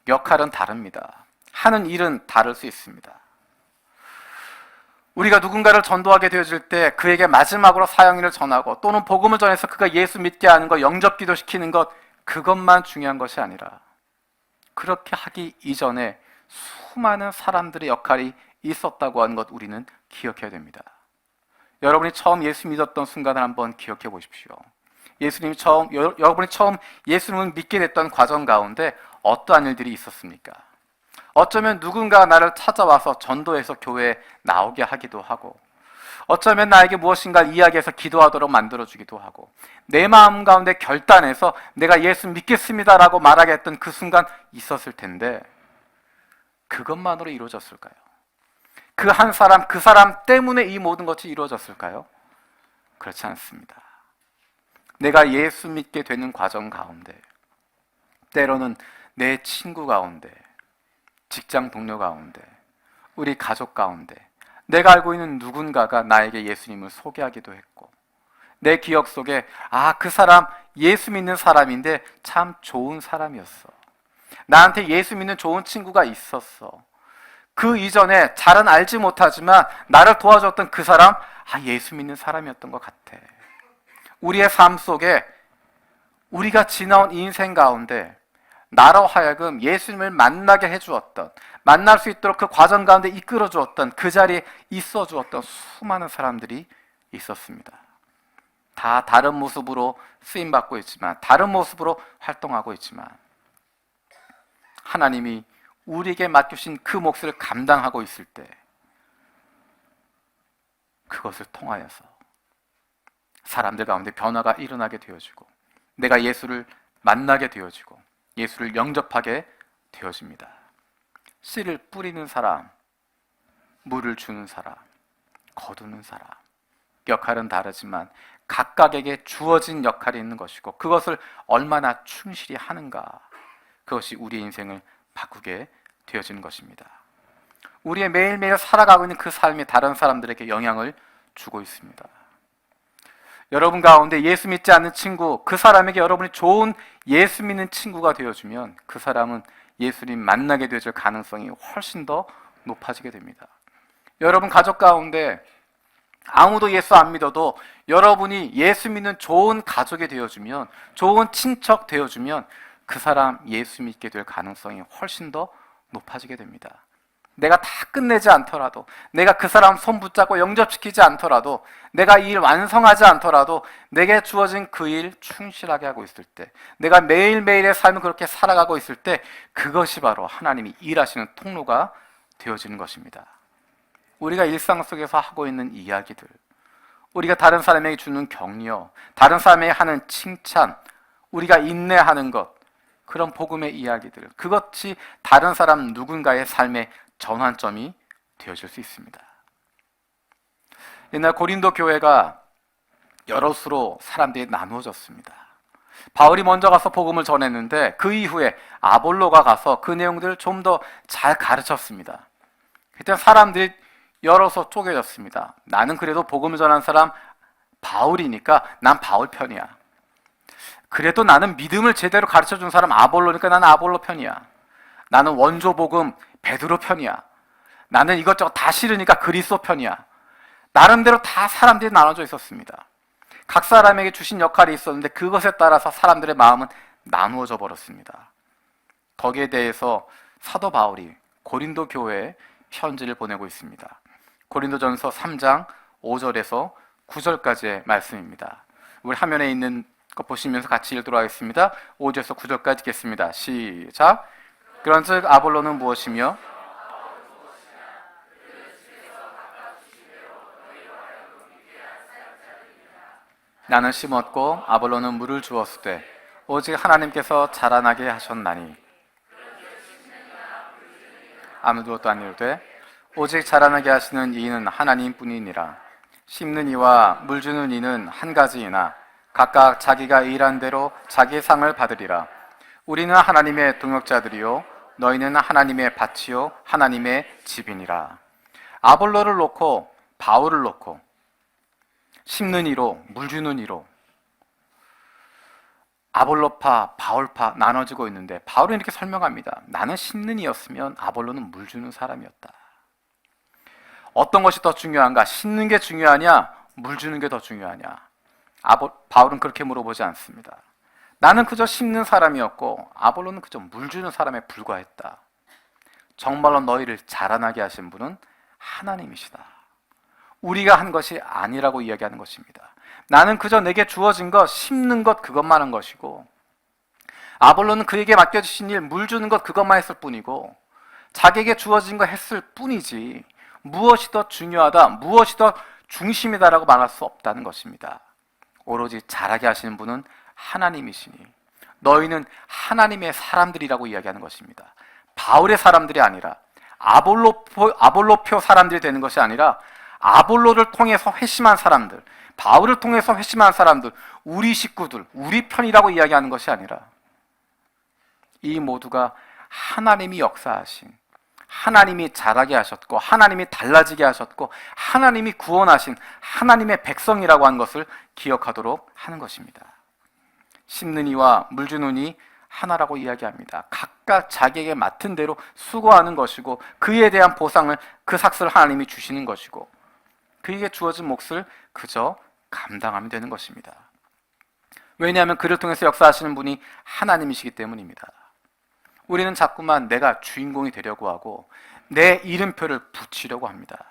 역할은 다릅니다. 하는 일은 다를 수 있습니다. 우리가 누군가를 전도하게 되어질 때 그에게 마지막으로 사형일을 전하고, 또는 복음을 전해서 그가 예수 믿게 하는 것, 영접 기도시키는 것, 그것만 중요한 것이 아니라 그렇게 하기 이전에 수많은 사람들의 역할이 있었다고 하는 것 우리는 기억해야 됩니다. 여러분이 처음 예수 믿었던 순간을 한번 기억해 보십시오. 여러분이 처음 예수님을 믿게 됐던 과정 가운데 어떠한 일들이 있었습니까? 어쩌면 누군가 나를 찾아와서 전도해서 교회에 나오게 하기도 하고, 어쩌면 나에게 무엇인가 이야기해서 기도하도록 만들어주기도 하고, 내 마음 가운데 결단해서 내가 예수 믿겠습니다라고 말하게 했던 그 순간 있었을 텐데, 그것만으로 이루어졌을까요? 그 한 사람, 그 사람 때문에 이 모든 것이 이루어졌을까요? 그렇지 않습니다. 내가 예수 믿게 되는 과정 가운데, 때로는 내 친구 가운데, 직장 동료 가운데, 우리 가족 가운데 내가 알고 있는 누군가가 나에게 예수님을 소개하기도 했고, 내 기억 속에 그 사람 예수 믿는 사람인데 참 좋은 사람이었어, 나한테 예수 믿는 좋은 친구가 있었어, 그 이전에 잘은 알지 못하지만 나를 도와줬던 그 사람 예수 믿는 사람이었던 것 같아. 우리의 삶 속에 우리가 지나온 인생 가운데 나로 하여금 예수님을 만나게 해주었던, 만날 수 있도록 그 과정 가운데 이끌어 주었던, 그 자리에 있어 주었던 수많은 사람들이 있었습니다. 다 다른 모습으로 쓰임받고 있지만, 다른 모습으로 활동하고 있지만, 하나님이 우리에게 맡기신 그 몫을 감당하고 있을 때 그것을 통하여서 사람들 가운데 변화가 일어나게 되어지고, 내가 예수를 만나게 되어지고, 예수를 영접하게 되어집니다. 씨를 뿌리는 사람, 물을 주는 사람, 거두는 사람, 역할은 다르지만 각각에게 주어진 역할이 있는 것이고, 그것을 얼마나 충실히 하는가, 그것이 우리의 인생을 바꾸게 되어지는 것입니다. 우리의 매일매일 살아가고 있는 그 삶이 다른 사람들에게 영향을 주고 있습니다. 여러분 가운데 예수 믿지 않는 친구, 그 사람에게 여러분이 좋은 예수 믿는 친구가 되어주면 그 사람은 예수님 만나게 되어질 가능성이 훨씬 더 높아지게 됩니다. 여러분 가족 가운데 아무도 예수 안 믿어도 여러분이 예수 믿는 좋은 가족이 되어주면, 좋은 친척 되어주면 그 사람 예수 믿게 될 가능성이 훨씬 더 높아지게 됩니다. 내가 다 끝내지 않더라도, 내가 그 사람 손 붙잡고 영접시키지 않더라도, 내가 이 일 완성하지 않더라도 내게 주어진 그 일 충실하게 하고 있을 때, 내가 매일매일의 삶을 그렇게 살아가고 있을 때, 그것이 바로 하나님이 일하시는 통로가 되어지는 것입니다. 우리가 일상 속에서 하고 있는 이야기들, 우리가 다른 사람에게 주는 격려, 다른 사람에게 하는 칭찬, 우리가 인내하는 것, 그런 복음의 이야기들, 그것이 다른 사람 누군가의 삶의 전환점이 되어질 수 있습니다. 옛날 고린도 교회가 여럿으로 사람들이 나누어졌습니다. 바울이 먼저 가서 복음을 전했는데 그 이후에 아볼로가 가서 그 내용들을 좀 더 잘 가르쳤습니다. 그때 사람들이 여럿으로 쪼개졌습니다. 나는 그래도 복음을 전한 사람 바울이니까 난 바울 편이야. 그래도 나는 믿음을 제대로 가르쳐준 사람 아볼로니까 나는 아볼로 편이야. 나는 원조 복음 베드로 편이야. 나는 이것저것 다 싫으니까 그리스도 편이야. 나름대로 다 사람들이 나눠져 있었습니다. 각 사람에게 주신 역할이 있었는데 그것에 따라서 사람들의 마음은 나누어져 버렸습니다. 거기에 대해서 사도 바울이 고린도 교회에 편지를 보내고 있습니다. 고린도전서 3장 5절에서 9절까지의 말씀입니다. 우리 화면에 있는 거 보시면서 같이 읽도록 하겠습니다. 5절에서 9절까지 읽겠습니다. 시작. 그런즉 아볼로는 무엇이며 나는 심었고 아볼로는 물을 주었으되 오직 하나님께서 자라나게 하셨나니 아무것도 아니로되 오직 자라나게 하시는 이는 하나님뿐이니라. 심는 이와 물 주는 이는 한 가지이나 각각 자기가 일한 대로 자기의 상을 받으리라. 우리는 하나님의 동역자들이요 너희는 하나님의 밭이요 하나님의 집이니라. 아볼로를 놓고 바울을 놓고 심는 이로 물 주는 이로 아볼로파 바울파 나눠지고 있는데 바울은 이렇게 설명합니다. 나는 심는 이였으면 아볼로는 물 주는 사람이었다. 어떤 것이 더 중요한가? 심는 게 중요하냐? 물 주는 게 더 중요하냐? 바울은 그렇게 물어보지 않습니다. 나는 그저 심는 사람이었고 아볼로는 그저 물 주는 사람에 불과했다. 정말로 너희를 자라나게 하신 분은 하나님이시다. 우리가 한 것이 아니라고 이야기하는 것입니다. 나는 그저 내게 주어진 것, 심는 것 그것만 한 것이고 아볼로는 그에게 맡겨주신 일, 물 주는 것 그것만 했을 뿐이고 자기에게 주어진 거 했을 뿐이지 무엇이 더 중요하다, 무엇이 더 중심이다라고 말할 수 없다는 것입니다. 오로지 자라게 하시는 분은 하나님이시니 너희는 하나님의 사람들이라고 이야기하는 것입니다. 바울의 사람들이 아니라 아볼로표 사람들이 되는 것이 아니라 아볼로를 통해서 회심한 사람들, 바울을 통해서 회심한 사람들, 우리 식구들, 우리 편이라고 이야기하는 것이 아니라 이 모두가 하나님이 역사하신, 하나님이 자라게 하셨고 하나님이 달라지게 하셨고 하나님이 구원하신 하나님의 백성이라고 하는 것을 기억하도록 하는 것입니다. 심는 이와 물 주는 이 하나라고 이야기합니다. 각각 자기에게 맡은 대로 수고하는 것이고 그에 대한 보상을 그 삭스를 하나님이 주시는 것이고 그에게 주어진 몫을 그저 감당하면 되는 것입니다. 왜냐하면 그를 통해서 역사하시는 분이 하나님이시기 때문입니다. 우리는 자꾸만 내가 주인공이 되려고 하고 내 이름표를 붙이려고 합니다.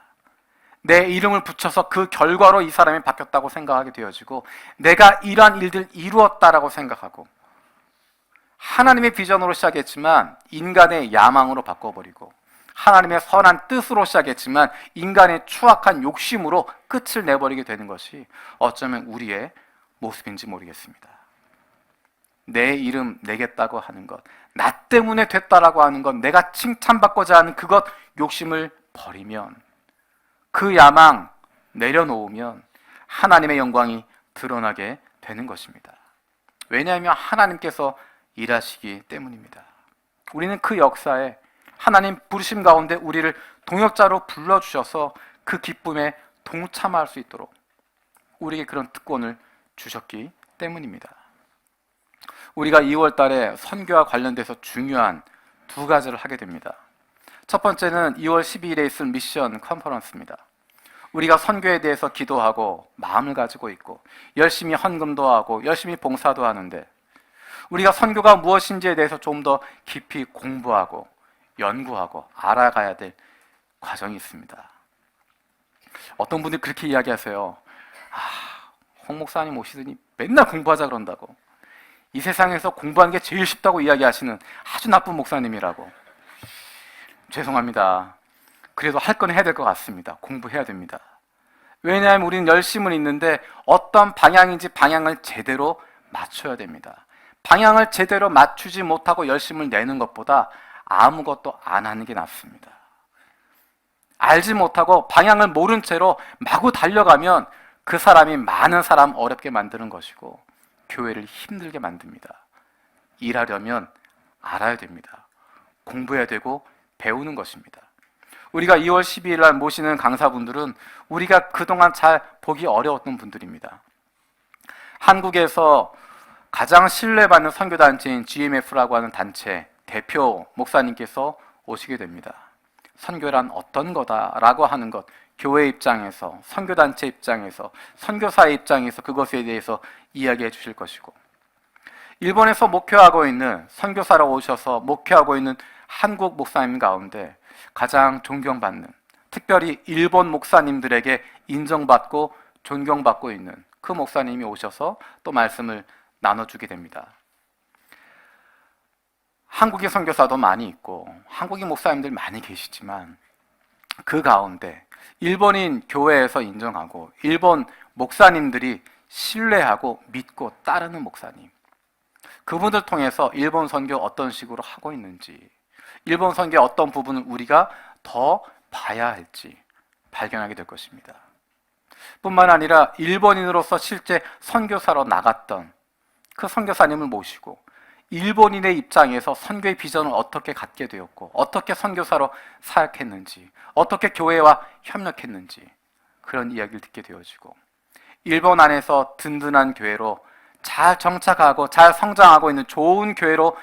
내 이름을 붙여서 그 결과로 이 사람이 바뀌었다고 생각하게 되어지고 내가 이러한 일들 이루었다라고 생각하고 하나님의 비전으로 시작했지만 인간의 야망으로 바꿔버리고 하나님의 선한 뜻으로 시작했지만 인간의 추악한 욕심으로 끝을 내버리게 되는 것이 어쩌면 우리의 모습인지 모르겠습니다. 내 이름 내겠다고 하는 것, 나 때문에 됐다라고 하는 것, 내가 칭찬받고자 하는 그것 욕심을 버리면 그 야망 내려놓으면 하나님의 영광이 드러나게 되는 것입니다. 왜냐하면 하나님께서 일하시기 때문입니다. 우리는 그 역사에 하나님 부르심 가운데 우리를 동역자로 불러주셔서 그 기쁨에 동참할 수 있도록 우리에게 그런 특권을 주셨기 때문입니다. 우리가 2월 달에 선교와 관련돼서 중요한 두 가지를 하게 됩니다. 첫 번째는 2월 12일에 있을 미션 컨퍼런스입니다. 우리가 선교에 대해서 기도하고 마음을 가지고 있고 열심히 헌금도 하고 열심히 봉사도 하는데 우리가 선교가 무엇인지에 대해서 좀 더 깊이 공부하고 연구하고 알아가야 될 과정이 있습니다. 어떤 분들이 그렇게 이야기하세요. 홍 목사님 오시더니 맨날 공부하자 그런다고. 이 세상에서 공부하는 게 제일 쉽다고 이야기하시는 아주 나쁜 목사님이라고. 죄송합니다. 그래도 할 건 해야 될 것 같습니다. 공부해야 됩니다. 왜냐하면 우리는 열심은 있는데 어떤 방향인지 방향을 제대로 맞춰야 됩니다. 방향을 제대로 맞추지 못하고 열심을 내는 것보다 아무것도 안 하는 게 낫습니다. 알지 못하고 방향을 모른 채로 마구 달려가면 그 사람이 많은 사람 어렵게 만드는 것이고 교회를 힘들게 만듭니다. 일하려면 알아야 됩니다. 공부해야 되고 배우는 것입니다. 우리가 2월 12일 날 모시는 강사분들은 우리가 그동안 잘 보기 어려웠던 분들입니다. 한국에서 가장 신뢰받는 선교단체인 GMF라고 하는 단체 대표 목사님께서 오시게 됩니다. 선교란 어떤 거다라고 하는 것, 교회 입장에서, 선교단체 입장에서, 선교사의 입장에서 그것에 대해서 이야기해 주실 것이고, 일본에서 목회하고 있는 선교사로 오셔서 목회하고 있는 한국 목사님 가운데 가장 존경받는, 특별히 일본 목사님들에게 인정받고 존경받고 있는 그 목사님이 오셔서 또 말씀을 나눠주게 됩니다. 한국의 선교사도 많이 있고 한국인 목사님들 많이 계시지만 그 가운데 일본인 교회에서 인정하고 일본 목사님들이 신뢰하고 믿고 따르는 목사님, 그분들 통해서 일본 선교 어떤 식으로 하고 있는지, 일본 선교의 어떤 부분을 우리가 더 봐야 할지 발견하게 될 것입니다. 뿐만 아니라 일본인으로서 실제 선교사로 나갔던 그 선교사님을 모시고 일본인의 입장에서 선교의 비전을 어떻게 갖게 되었고 어떻게 선교사로 사역했는지, 어떻게 교회와 협력했는지 그런 이야기를 듣게 되어지고, 일본 안에서 든든한 교회로 잘 정착하고 잘 성장하고 있는 좋은 교회로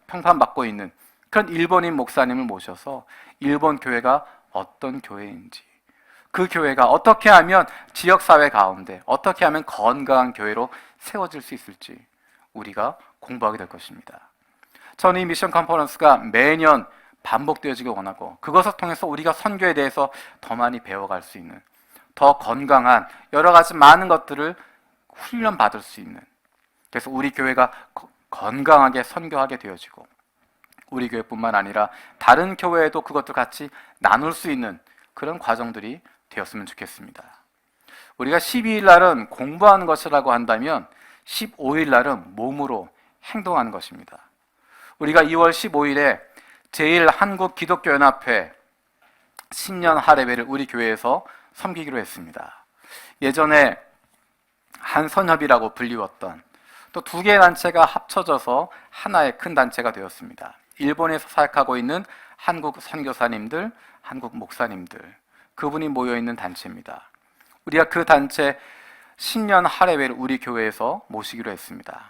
평판받고 있는 그런 일본인 목사님을 모셔서 일본 교회가 어떤 교회인지, 그 교회가 어떻게 하면 지역사회 가운데 어떻게 하면 건강한 교회로 세워질 수 있을지 우리가 공부하게 될 것입니다. 저는 이 미션 컨퍼런스가 매년 반복되어지길 원하고 그것을 통해서 우리가 선교에 대해서 더 많이 배워갈 수 있는, 더 건강한 여러 가지 많은 것들을 훈련받을 수 있는, 그래서 우리 교회가 건강하게 선교하게 되어지고 우리 교회뿐만 아니라 다른 교회에도 그것도 같이 나눌 수 있는 그런 과정들이 되었으면 좋겠습니다. 우리가 12일 날은 공부하는 것이라고 한다면 15일 날은 몸으로 행동하는 것입니다. 우리가 2월 15일에 제1한국기독교연합회 신년 할애배를 우리 교회에서 섬기기로 했습니다. 예전에 한선협이라고 불리웠던 또 두 개의 단체가 합쳐져서 하나의 큰 단체가 되었습니다. 일본에서 사역하고 있는 한국 선교사님들, 한국 목사님들, 그분이 모여있는 단체입니다. 우리가 그 단체 신년 할애회를 우리 교회에서 모시기로 했습니다.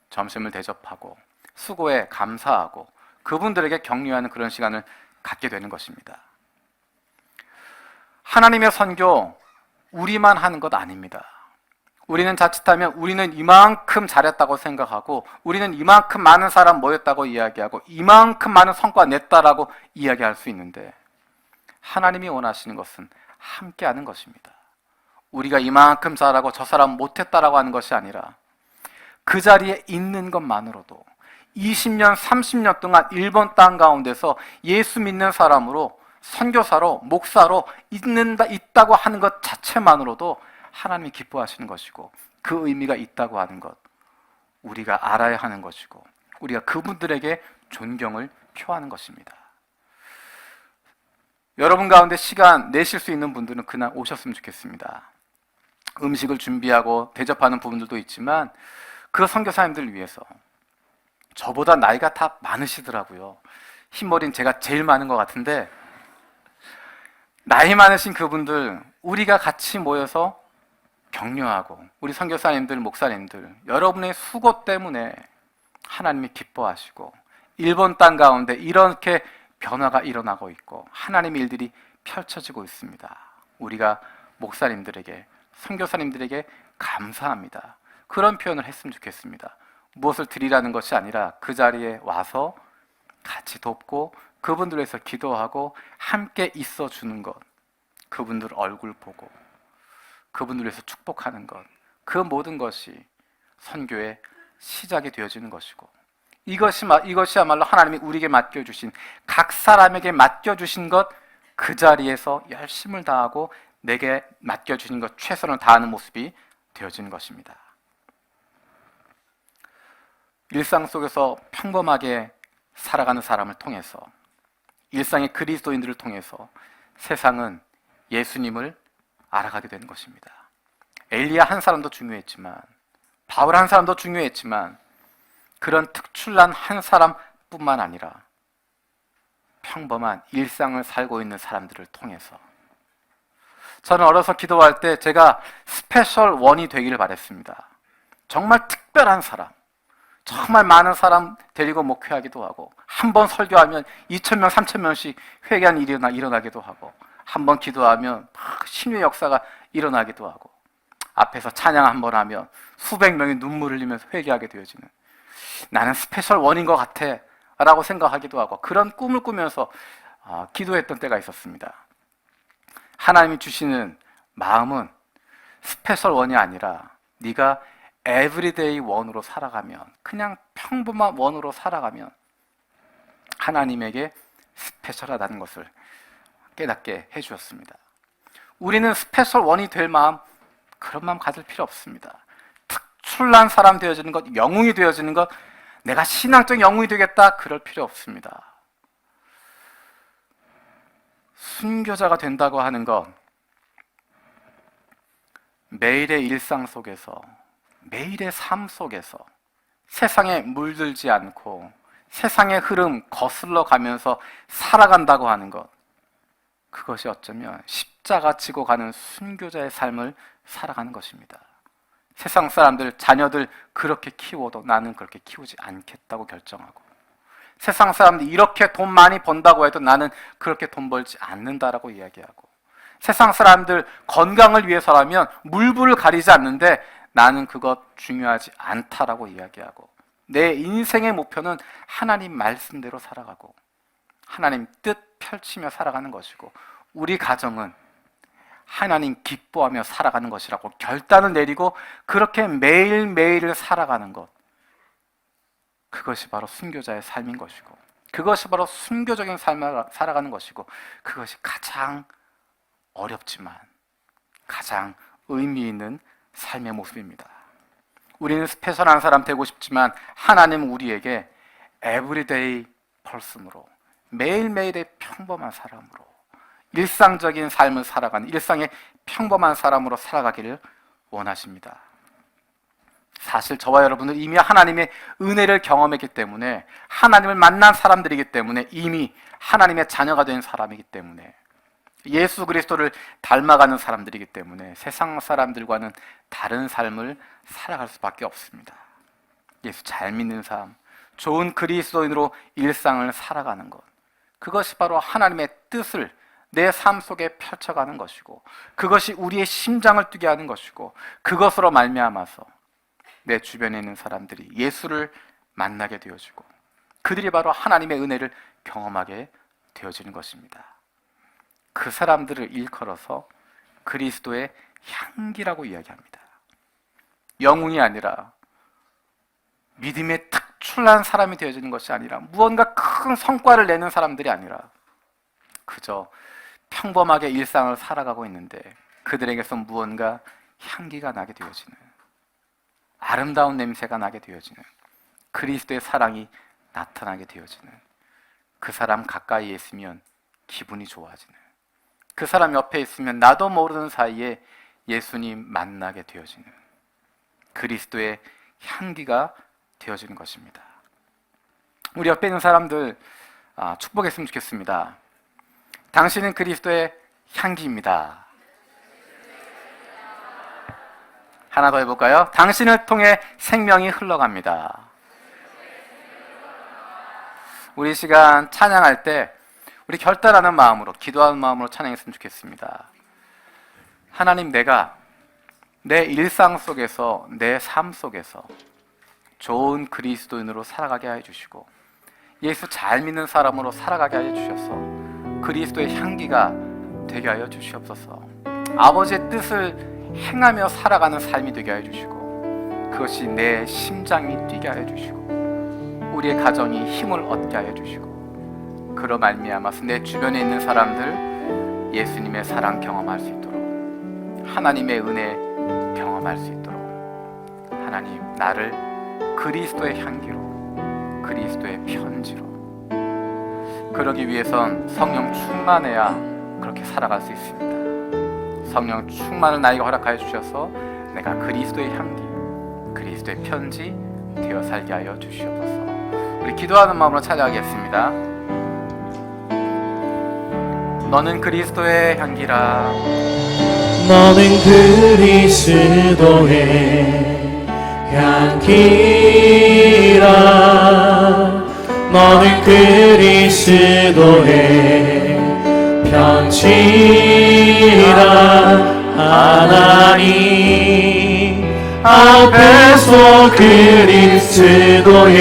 점심을 대접하고 수고에 감사하고 그분들에게 격려하는 그런 시간을 갖게 되는 것입니다. 하나님의 선교, 우리만 하는 것 아닙니다. 우리는 자칫하면 우리는 이만큼 잘했다고 생각하고 우리는 이만큼 많은 사람 모였다고 이야기하고 이만큼 많은 성과 냈다라고 이야기할 수 있는데, 하나님이 원하시는 것은 함께 하는 것입니다. 우리가 이만큼 잘하고 저 사람 못했다라고 하는 것이 아니라 그 자리에 있는 것만으로도 20년, 30년 동안 일본 땅 가운데서 예수 믿는 사람으로, 선교사로, 목사로 있다고 하는 것 자체만으로도 하나님이 기뻐하시는 것이고 그 의미가 있다고 하는 것, 우리가 알아야 하는 것이고 우리가 그분들에게 존경을 표하는 것입니다. 여러분 가운데 시간 내실 수 있는 분들은 그날 오셨으면 좋겠습니다. 음식을 준비하고 대접하는 부분들도 있지만 그 선교사님들을 위해서, 저보다 나이가 다 많으시더라고요. 흰머리는 제가 제일 많은 것 같은데 나이 많으신 그분들 우리가 같이 모여서 격려하고, 우리 선교사님들, 목사님들 여러분의 수고 때문에 하나님이 기뻐하시고 일본 땅 가운데 이렇게 변화가 일어나고 있고 하나님의 일들이 펼쳐지고 있습니다. 우리가 목사님들에게, 선교사님들에게 감사합니다. 그런 표현을 했으면 좋겠습니다. 무엇을 드리라는 것이 아니라 그 자리에 와서 같이 돕고 그분들 위해서 기도하고 함께 있어 주는 것, 그분들 얼굴 보고 그분들 위해서 축복하는 것, 그 모든 것이 선교의 시작이 되어지는 것이고, 이것이야말로 하나님이 우리에게 맡겨주신, 각 사람에게 맡겨주신 것, 그 자리에서 열심을 다하고 내게 맡겨주신 것 최선을 다하는 모습이 되어지는 것입니다. 일상 속에서 평범하게 살아가는 사람을 통해서, 일상의 그리스도인들을 통해서 세상은 예수님을 알아가게 되는 것입니다. 엘리야 한 사람도 중요했지만, 바울 한 사람도 중요했지만, 그런 특출난 한 사람뿐만 아니라 평범한 일상을 살고 있는 사람들을 통해서, 저는 어려서 기도할 때 제가 스페셜 원이 되기를 바랬습니다. 정말 특별한 사람, 정말 많은 사람 데리고 목회하기도 하고, 한 번 설교하면 2,000명, 3,000명씩 회개한 일이 일어나기도 하고, 한 번 기도하면 신유의 역사가 일어나기도 하고, 앞에서 찬양 한 번 하면 수백 명이 눈물을 흘리면서 회개하게 되어지는, 나는 스페셜 원인 것 같아 라고 생각하기도 하고, 그런 꿈을 꾸면서 기도했던 때가 있었습니다. 하나님이 주시는 마음은 스페셜 원이 아니라 네가 에브리데이 원으로 살아가면, 그냥 평범한 원으로 살아가면 하나님에게 스페셜하다는 것을 깨닫게 해주었습니다. 우리는 스페셜 원이 될 마음, 그런 마음 가질 필요 없습니다. 특출난 사람 되어지는 것, 영웅이 되어지는 것, 내가 신앙적 영웅이 되겠다, 그럴 필요 없습니다. 순교자가 된다고 하는 것, 매일의 일상 속에서, 매일의 삶 속에서 세상에 물들지 않고 세상의 흐름 거슬러 가면서 살아간다고 하는 것, 그것이 어쩌면 십자가 지고 가는 순교자의 삶을 살아가는 것입니다. 세상 사람들, 자녀들 그렇게 키워도 나는 그렇게 키우지 않겠다고 결정하고, 세상 사람들이 이렇게 돈 많이 번다고 해도 나는 그렇게 돈 벌지 않는다라고 이야기하고, 세상 사람들 건강을 위해서라면 물불을 가리지 않는데 나는 그것 중요하지 않다라고 이야기하고, 내 인생의 목표는 하나님 말씀대로 살아가고 하나님 뜻 펼치며 살아가는 것이고, 우리 가정은 하나님 기뻐하며 살아가는 것이라고 결단을 내리고 그렇게 매일매일을 살아가는 것, 그것이 바로 순교자의 삶인 것이고, 그것이 바로 순교적인 삶을 살아가는 것이고, 그것이 가장 어렵지만 가장 의미 있는 삶의 모습입니다. 우리는 스페셜한 사람 되고 싶지만 하나님은 우리에게 에브리데이 펄슨으로, 매일매일의 평범한 사람으로, 일상적인 삶을 살아가는 일상의 평범한 사람으로 살아가기를 원하십니다. 사실 저와 여러분은 이미 하나님의 은혜를 경험했기 때문에, 하나님을 만난 사람들이기 때문에, 이미 하나님의 자녀가 된 사람이기 때문에, 예수 그리스도를 닮아가는 사람들이기 때문에 세상 사람들과는 다른 삶을 살아갈 수밖에 없습니다. 예수 잘 믿는 삶, 좋은 그리스도인으로 일상을 살아가는 것, 그것이 바로 하나님의 뜻을 내 삶 속에 펼쳐가는 것이고, 그것이 우리의 심장을 뛰게 하는 것이고, 그것으로 말미암아서 내 주변에 있는 사람들이 예수를 만나게 되어지고 그들이 바로 하나님의 은혜를 경험하게 되어지는 것입니다. 그 사람들을 일컬어서 그리스도의 향기라고 이야기합니다. 영웅이 아니라, 믿음의 특출난 사람이 되어지는 것이 아니라, 무언가 큰 성과를 내는 사람들이 아니라 그저 평범하게 일상을 살아가고 있는데 그들에게서 무언가 향기가 나게 되어지는, 아름다운 냄새가 나게 되어지는, 그리스도의 사랑이 나타나게 되어지는, 그 사람 가까이에 있으면 기분이 좋아지는, 그 사람 옆에 있으면 나도 모르는 사이에 예수님 만나게 되어지는, 그리스도의 향기가 되어지는 것입니다. 우리 옆에 있는 사람들 축복했으면 좋겠습니다. 당신은 그리스도의 향기입니다. 하나 더 해볼까요? 당신을 통해 생명이 흘러갑니다. 우리 시간 찬양할 때 우리 결단하는 마음으로, 기도하는 마음으로 찬양했으면 좋겠습니다. 하나님, 내가 내 일상 속에서, 내 삶 속에서 좋은 그리스도인으로 살아가게 하여 주시고, 예수 잘 믿는 사람으로 살아가게 하여 주셔서 그리스도의 향기가 되게 하여 주시옵소서. 아버지의 뜻을 행하며 살아가는 삶이 되게 하여 주시고, 그것이 내 심장이 뛰게 하여 주시고, 우리의 가정이 힘을 얻게 하여 주시고, 그로 말미암아서 내 주변에 있는 사람들 예수님의 사랑 경험할 수 있도록, 하나님의 은혜 경험할 수 있도록, 하나님, 나를 그리스도의 향기로, 그리스도의 편지로, 그러기 위해선 성령 충만해야 그렇게 살아갈 수 있습니다. 성령 충만을 나에게 허락하여 주셔서 내가 그리스도의 향기, 그리스도의 편지 되어 살게 하여 주시옵소서. 우리 기도하는 마음으로 찬양하겠습니다. 너는 그리스도의 향기라, 너는 그리스도의 향기라, 너는 그리스도의 편지라. 하나님 앞에서 그리스도의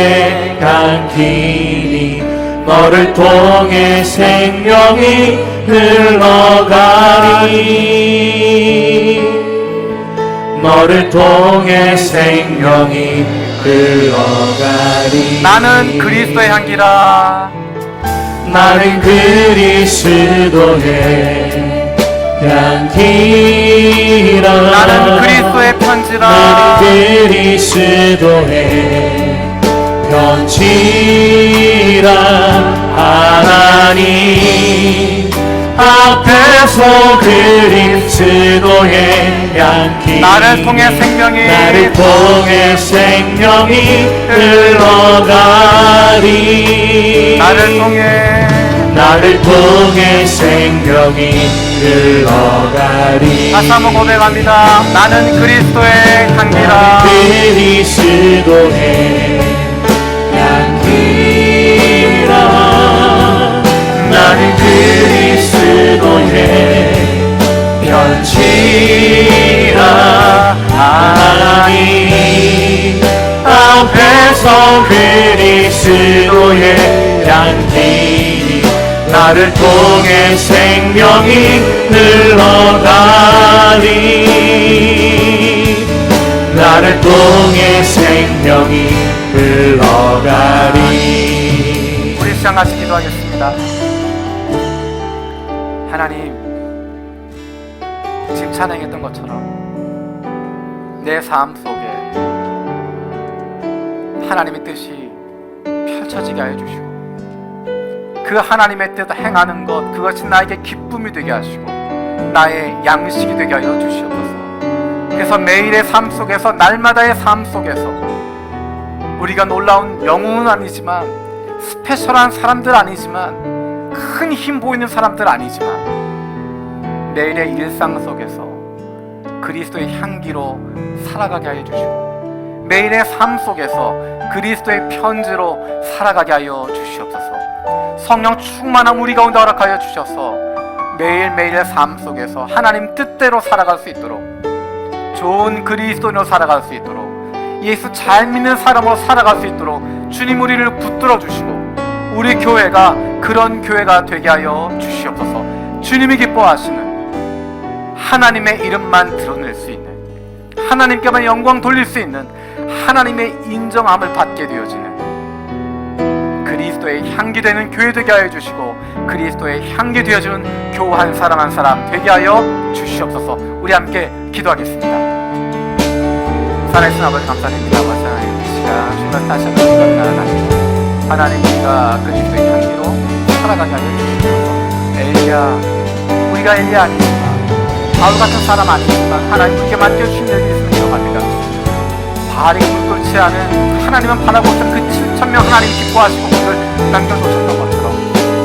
향기니 너를 통해 생명이 흘러가리, 너를 통해 생명이 흘러가리. 나는 그리스도의 향기라, 나는 그리스도의 향기라, 나는 그리스도의 편지라, 나는 그리스도의 편지라. 하나님 앞에서 그리스도의 향기, 나를 통해 생명이 흘러가리, 나를 통해 생명이 흘러가리. 다시 한번 고백합니다. 나는 그리스도의 향기라, 나는 그리스도의 향기라, 나는 그리스도의 편지라. 하나님 앞에서 그리스도의 향기, 나를 통해 생명이 흘러가리, 나를 통해 생명이 흘러가리. 우리 시간 같이 기도하겠습니다. 하나님, 지금 찬양했던 것처럼 내 삶 속에 하나님의 뜻이 펼쳐지게 하여 주시고, 그 하나님의 뜻을 행하는 것, 그것이 나에게 기쁨이 되게 하시고 나의 양식이 되게 하여 주시옵소서. 그래서 매일의 삶 속에서, 날마다의 삶 속에서 우리가 놀라운 영웅은 아니지만, 스페셜한 사람들 아니지만, 큰 힘 보이는 사람들 아니지만, 매일의 일상 속에서 그리스도의 향기로 살아가게 하여 주시고, 매일의 삶 속에서 그리스도의 편지로 살아가게 하여 주시옵소서. 성령 충만한 우리 가운데 허락하여 주셔서 매일매일의 삶 속에서 하나님 뜻대로 살아갈 수 있도록, 좋은 그리스도인으로 살아갈 수 있도록, 예수 잘 믿는 사람으로 살아갈 수 있도록 주님 우리를 붙들어 주시고, 우리 교회가 그런 교회가 되게 하여 주시옵소서. 주님이 기뻐하시는, 하나님의 이름만 드러낼 수 있는, 하나님께만 영광 돌릴 수 있는, 하나님의 인정함을 받게 되어지는 그리스도의 향기 되는 교회 되게 하여 주시고, 그리스도의 향기 되어주는 교우 한 사람 한 사람 되게 하여 주시옵소서. 우리 함께 기도하겠습니다. 살아계신 아버지 감사드립니다. 아버지 하나님, 이 시간 주님을 다시 한번 축복합니다. 하나님, 우리가 그리스도의 향기로 살아가게 하여 주시옵소서. 우리가 엘리야 아니지만, 바울 같은 사람 아니지만, 하나님 우리에게 맡겨주신 일이 있음을 기억합니다. 바알에게 물끓지 않은 하나님은 바라고 있던 그 7,000명 하나님 기뻐하시고 그를 남겨놓으셨던 것처럼,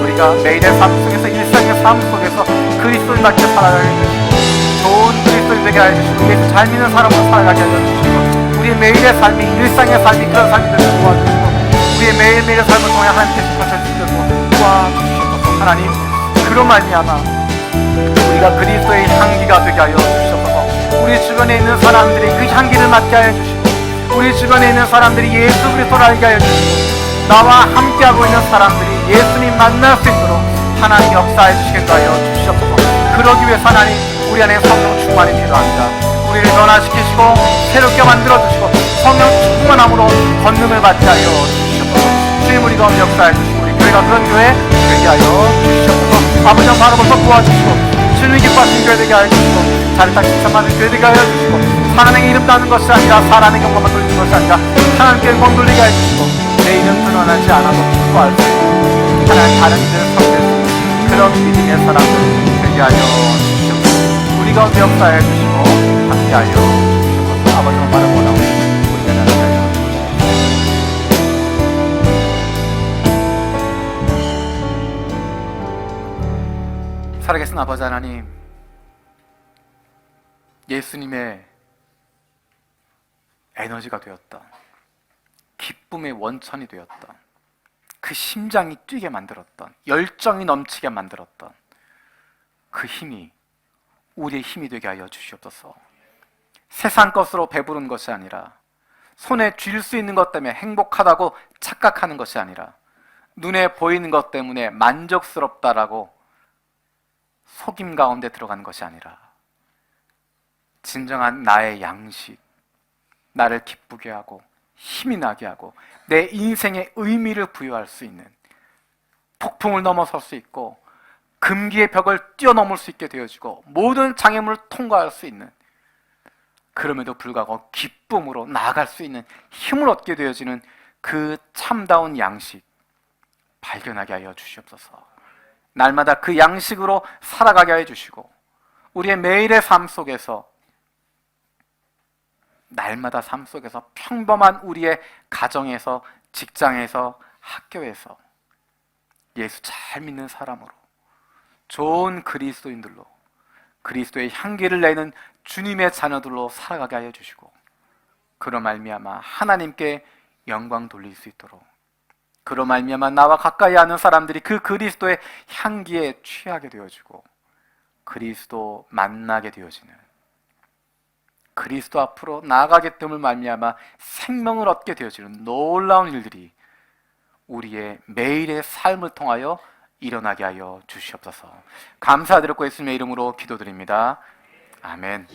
우리가 매일의 삶 속에서, 일상의 삶 속에서 그리스도인답게 살아가게 해주시고, 좋은 그리스도인 되게 하여 주시고, 예수 잘 믿는 사람으로 살아가게 하여 주시고, 우리의 매일의 삶이, 일상의 삶이 그런 삶이 되도록 도와주시고, 우리의 매일매일의 삶을 통해 하나님께서 펼쳐주시고 도와주시옵소서. 하나님, 그로 말미암아 우리가 그리스도의 향기가 되게 하여 주시옵소서. 우리 주변에 있는 사람들이 그 향기를 맡게 하여 주시고, 우리 주변에 있는 사람들이 예수 그리스도를 알게 하여 주시고, 나와 함께하고 있는 사람들이 예수님 만날 수 있도록 하나님 역사해 주시겠다 하여 주시옵소서. 그러기 위해서 하나님, 우리 안에 성령 충만이 필요합니다. 우리를 변화시키시고 새롭게 만들어주시고 성령 충만함으로 권능을 받게 하여 주시옵소서. 주님, 우리 가운데 역사해 주시고 우리 교회가 그런 교회 되게 하여 주시옵소서. 아버지 형 바라보서 도와주시고 주님이 기뻐하신 교회 되게 하여 주시고 자리딱 칭찬받는 교회 되게 하여 주시고 하나님의 이름 따는 것이 아니라 사람의 경험만 돌리는 것이 아니라 하나님께 영광 돌리게 하여 주시고 내 이름 드러나지 않아도 기뻐할 수 있는 하나님 다른 이들을 섬길 수 있는 그런 믿음의 사람들 되게 하여 주시옵소서. 우리 가운데 역사해 주시고 함께하여 주시옵소서. 아버지와 바라보나 우리가 나를 살아계신 아버지 하나님, 예수님의 에너지가 되었던, 기쁨의 원천이 되었던, 그 심장이 뛰게 만들었던, 열정이 넘치게 만들었던 그 힘이 우리의 힘이 되게 하여 주시옵소서. 세상 것으로 배부른 것이 아니라, 손에 쥘 수 있는 것 때문에 행복하다고 착각하는 것이 아니라, 눈에 보이는 것 때문에 만족스럽다라고 속임 가운데 들어가는 것이 아니라, 진정한 나의 양식, 나를 기쁘게 하고 힘이 나게 하고 내 인생에 의미를 부여할 수 있는, 폭풍을 넘어설 수 있고 금기의 벽을 뛰어넘을 수 있게 되어지고 모든 장애물을 통과할 수 있는, 그럼에도 불구하고 기쁨으로 나아갈 수 있는 힘을 얻게 되어지는 그 참다운 양식 발견하게 하여 주시옵소서. 날마다 그 양식으로 살아가게 하여 주시고 우리의 매일의 삶 속에서, 날마다 삶 속에서 평범한 우리의 가정에서, 직장에서, 학교에서 예수 잘 믿는 사람으로, 좋은 그리스도인들로, 그리스도의 향기를 내는 주님의 자녀들로 살아가게 하여 주시고, 그로 말미암아 하나님께 영광 돌릴 수 있도록, 그로 말미암아 나와 가까이 하는 사람들이 그 그리스도의 향기에 취하게 되어지고 그리스도 만나게 되어지는, 그리스도 앞으로 나아가기 때문에 말미암아 생명을 얻게 되어지는 놀라운 일들이 우리의 매일의 삶을 통하여 일어나게 하여 주시옵소서. 감사드리고 예수님의 이름으로 기도드립니다. 아멘.